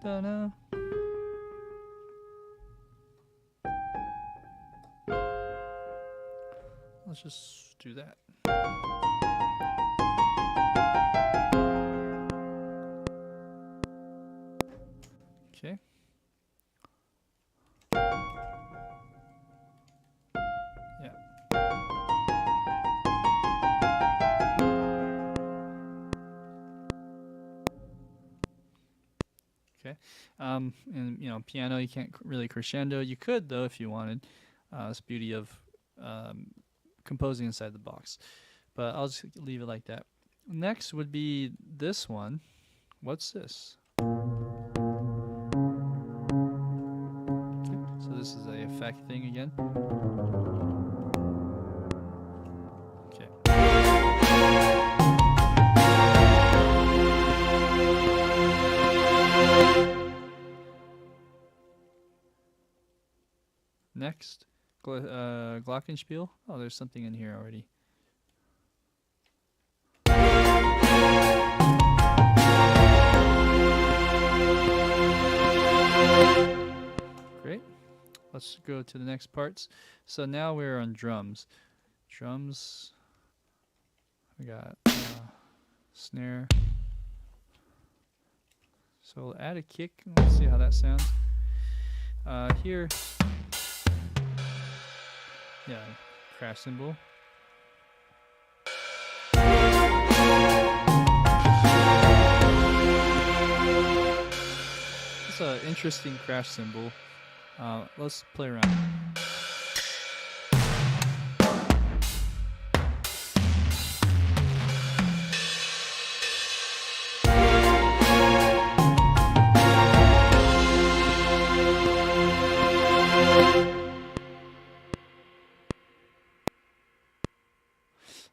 Da da. Let's just do that. Okay. Yeah. Okay. And you know, piano, you can't really crescendo. You could though if you wanted. It's the beauty of composing inside the box. but I'll just leave it like that. Next would be this one. What's this? Okay, so this is a effect thing again. Okay. Next, glockenspiel. Oh, there's something in here already. Great. Let's go to the next parts. So now we're on drums. Drums. We got snare. So we'll add a kick. Let's see how that sounds. Here. Yeah, crash cymbal. It's an interesting crash cymbal. Let's play around.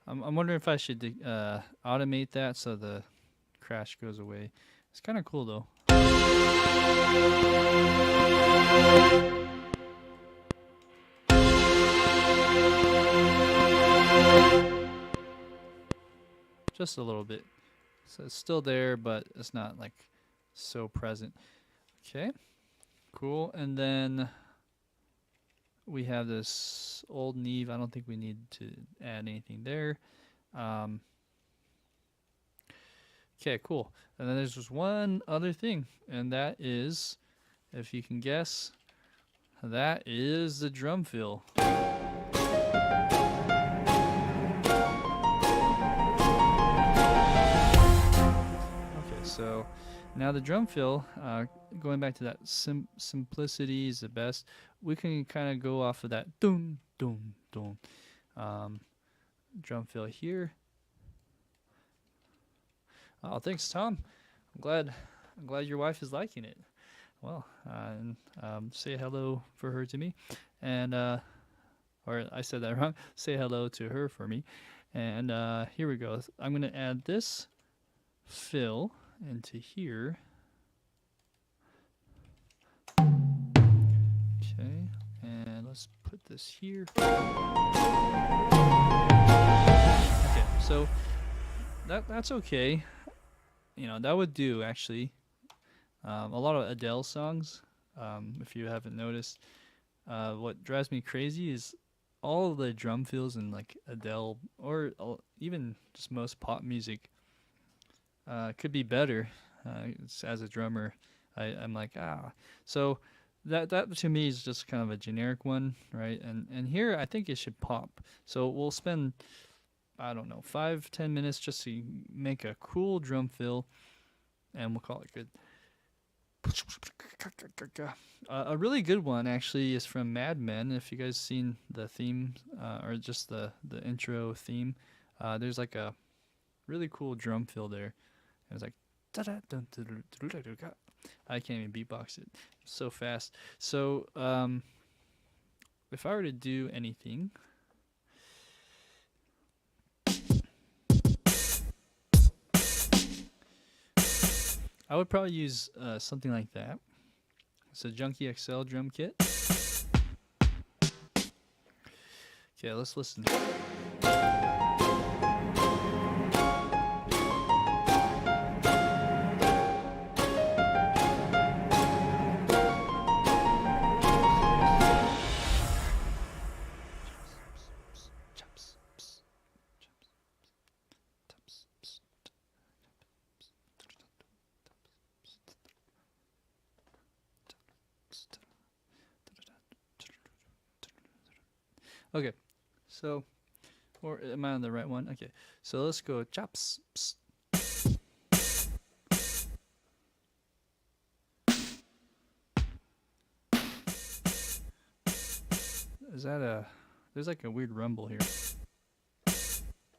I'm wondering if I should automate that so the crash goes away. It's kind of cool though. Just a little bit. So it's still there, but it's not like so present. Okay, cool. And then we have this old Neve. I don't think we need to add anything there. Okay, cool. And then there's just one other thing, and that is, if you can guess, that is the drum fill. Okay, so now the drum fill, going back to that simplicity is the best. We can kind of go off of that dum dum dum drum fill here. Oh, thanks, Tom. I'm glad your wife is liking it. Well, say hello for her to me, and or I said that wrong. Say hello to her for me, and here we go. I'm gonna add this fill into here. Okay, and let's put this here. Okay, so that's okay. You know, that would do actually. A lot of Adele songs, if you haven't noticed, what drives me crazy is all the drum fills in like Adele or even just most pop music could be better. As a drummer, I'm like, so that to me is just kind of a generic one, right? And here I think it should pop. So we'll spend, I don't know, 5-10 minutes just to make a cool drum fill, and we'll call it good. A really good one actually is from Mad Men. If you guys seen the theme or just the intro theme, there's like a really cool drum fill there. It's like I can't even beatbox it. It's so fast. So if I were to do anything, I would probably use something like that. It's a Junkie XL drum kit. Okay, let's listen. Okay, so, or am I on the right one? Okay, so let's go chops. Is that there's like a weird rumble here.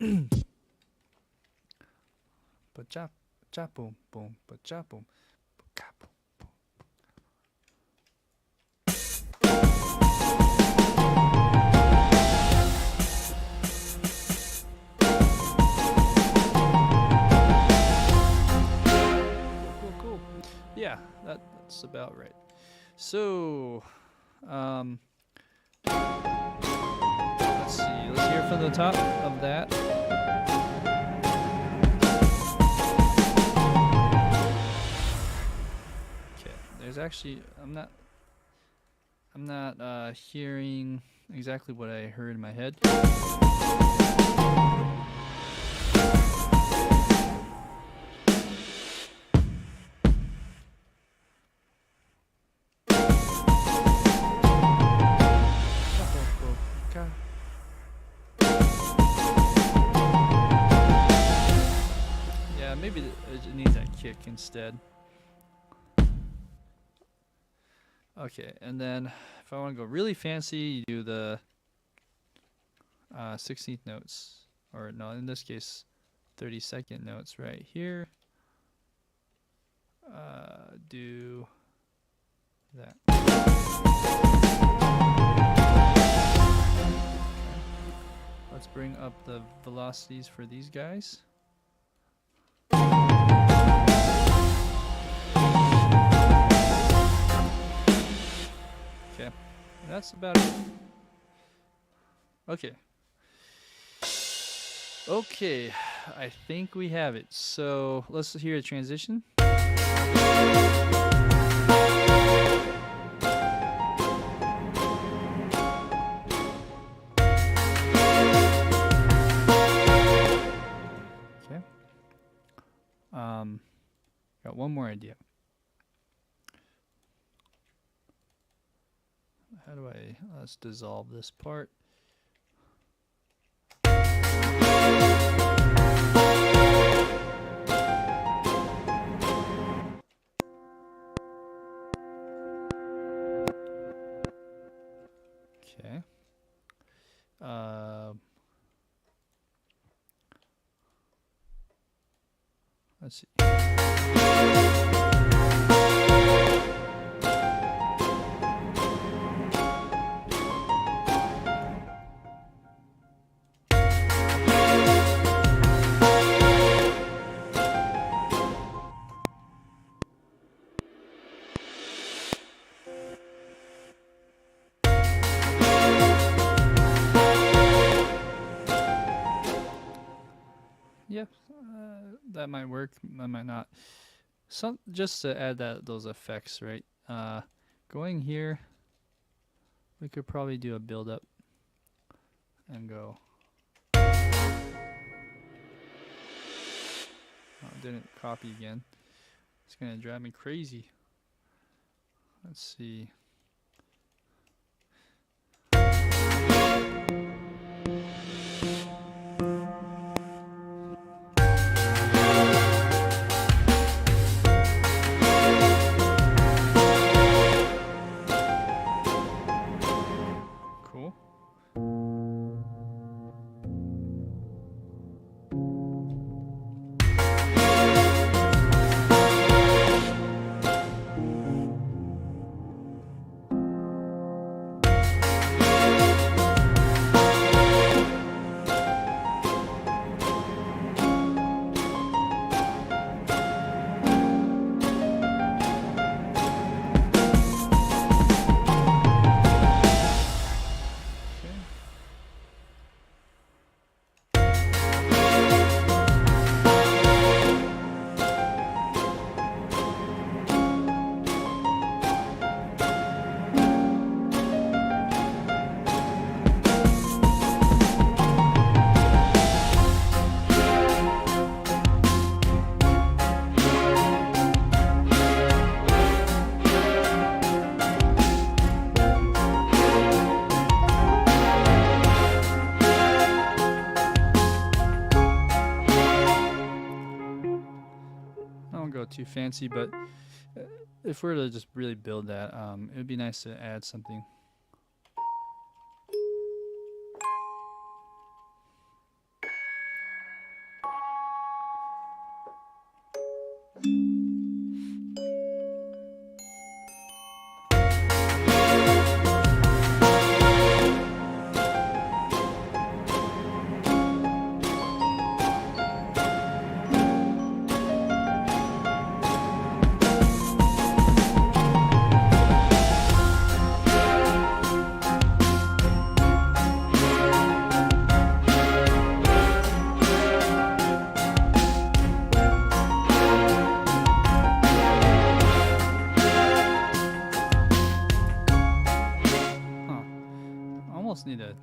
Ba-chop, chop, boom, boom, ba-chop, boom, ba-chop, boom. Cool. Yeah, that's about right. So, let's see. Let's hear from the top of that. Okay, there's actually I'm not hearing exactly what I heard in my head. Yeah, maybe it needs that kick instead. Okay, and then if I want to go really fancy, you do the 16th notes, or no, in this case, 32nd notes right here. Do that. Let's bring up the velocities for these guys. Okay, that's about it. Okay, I think we have it. So let's hear a transition. Okay. Got one more idea. How do let's dissolve this part. Okay. Let's see. Yep, that might work. That might not. Just to add those effects, right? Going here, we could probably do a build up and go. Oh, it didn't copy again. It's gonna drive me crazy. Let's see. Cool. Go too fancy, but if we're to just really build that, it would be nice to add something. almost need to.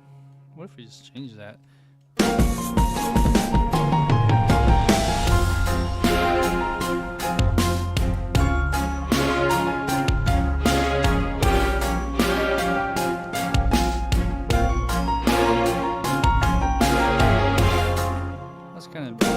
What if we just change that? That's kind of nice.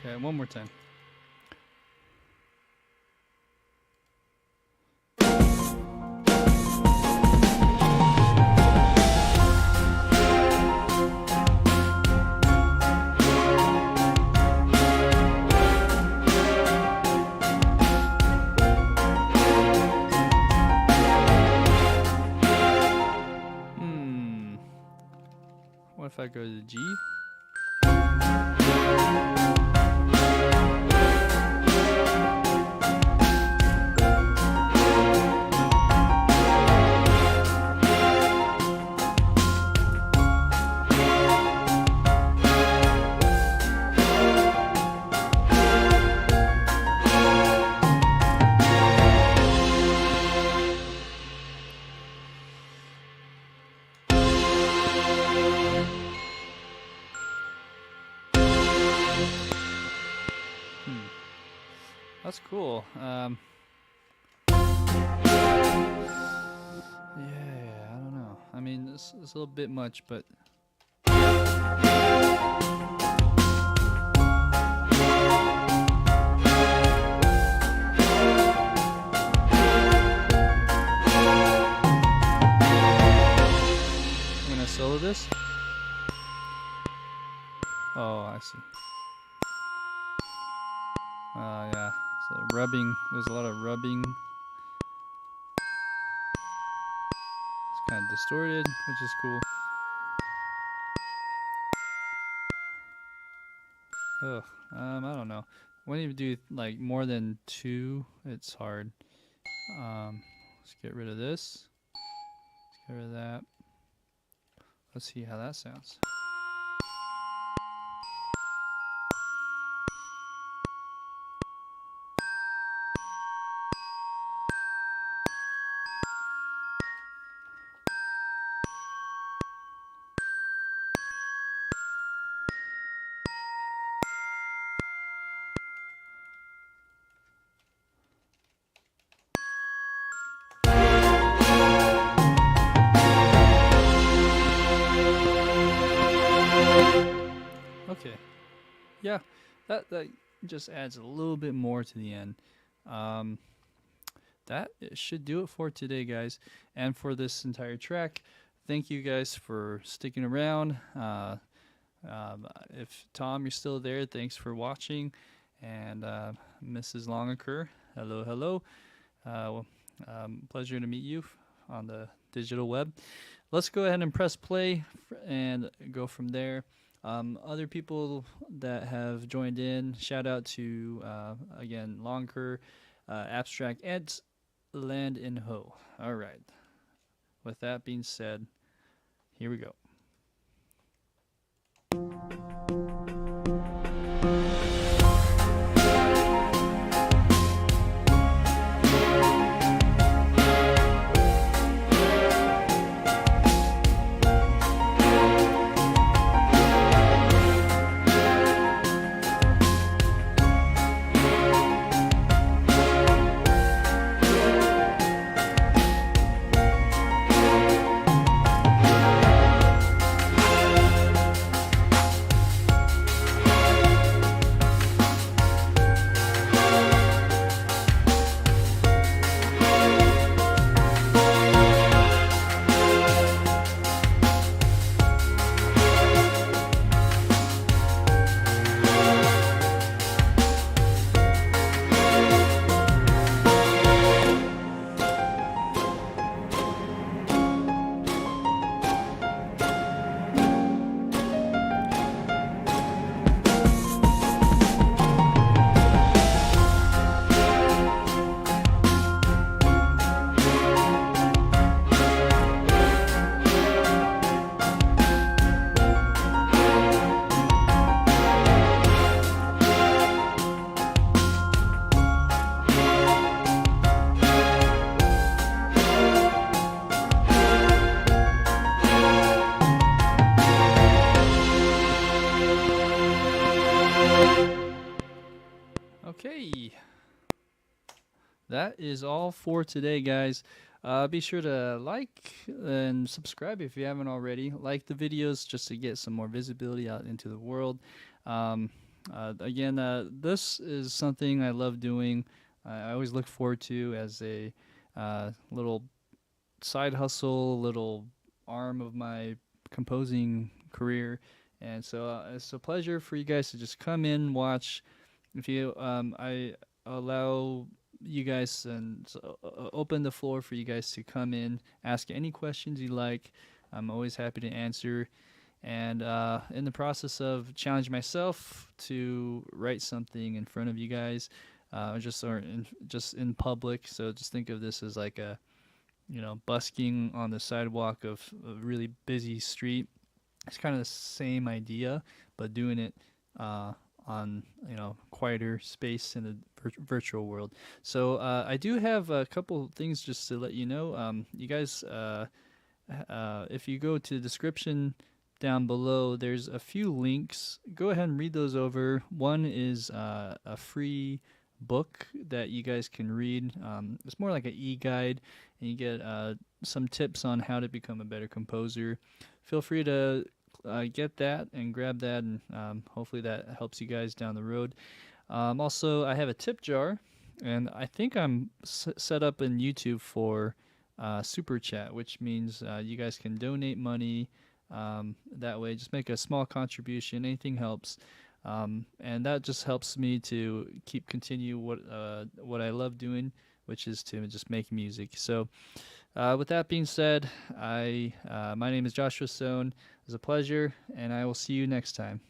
Okay, one more time. What if I go to G? That's cool. Yeah, I don't know. I mean, it's a little bit much, but I'm gonna solo this. Oh, I see. Yeah. So rubbing, there's a lot of rubbing. It's kind of distorted, which is cool. Ugh, I don't know. When you do like more than 2, it's hard. Let's get rid of this. Let's get rid of that. Let's see how that sounds. Okay, yeah, that just adds a little bit more to the end. That should do it for today, guys, and for this entire track. Thank you guys for sticking around. If Tom, you're still there, thanks for watching. And Mrs. Longacre, hello, hello. Pleasure to meet you on the digital web. Let's go ahead and press play and go from there. Other people that have joined in, shout out to, again, Longacre, Abstract, and Land in Ho. All right. With that being said, here we go. that is all for today, guys. Be sure to like and subscribe if you haven't already. Like the videos just to get some more visibility out into the world. Um, again, this is something I love doing. I always look forward to as a little side hustle, little arm of my composing career. And so it's a pleasure for you guys to just come in, watch. If you, I allow you guys and open the floor for you guys to come in, ask any questions you like. I'm always happy to answer. And in the process of challenging myself to write something in front of you guys, just in public. So just think of this as like a busking on the sidewalk of a really busy street. It's kind of the same idea, but doing it on quieter space in the virtual world. So I do have a couple things just to let you know. You guys, if you go to the description down below, there's a few links. Go ahead and read those over. One is a free book that you guys can read. It's more like an e-guide, and you get some tips on how to become a better composer. Feel free to get that and grab that, and hopefully that helps you guys down the road. Also, I have a tip jar, and I think I'm set up in YouTube for super chat, which means you guys can donate money. That way, just make a small contribution. Anything helps. And that just helps me to continue what I love doing, which is to just make music. So, with that being said, my name is Joshua Sohn. It was a pleasure, and I will see you next time.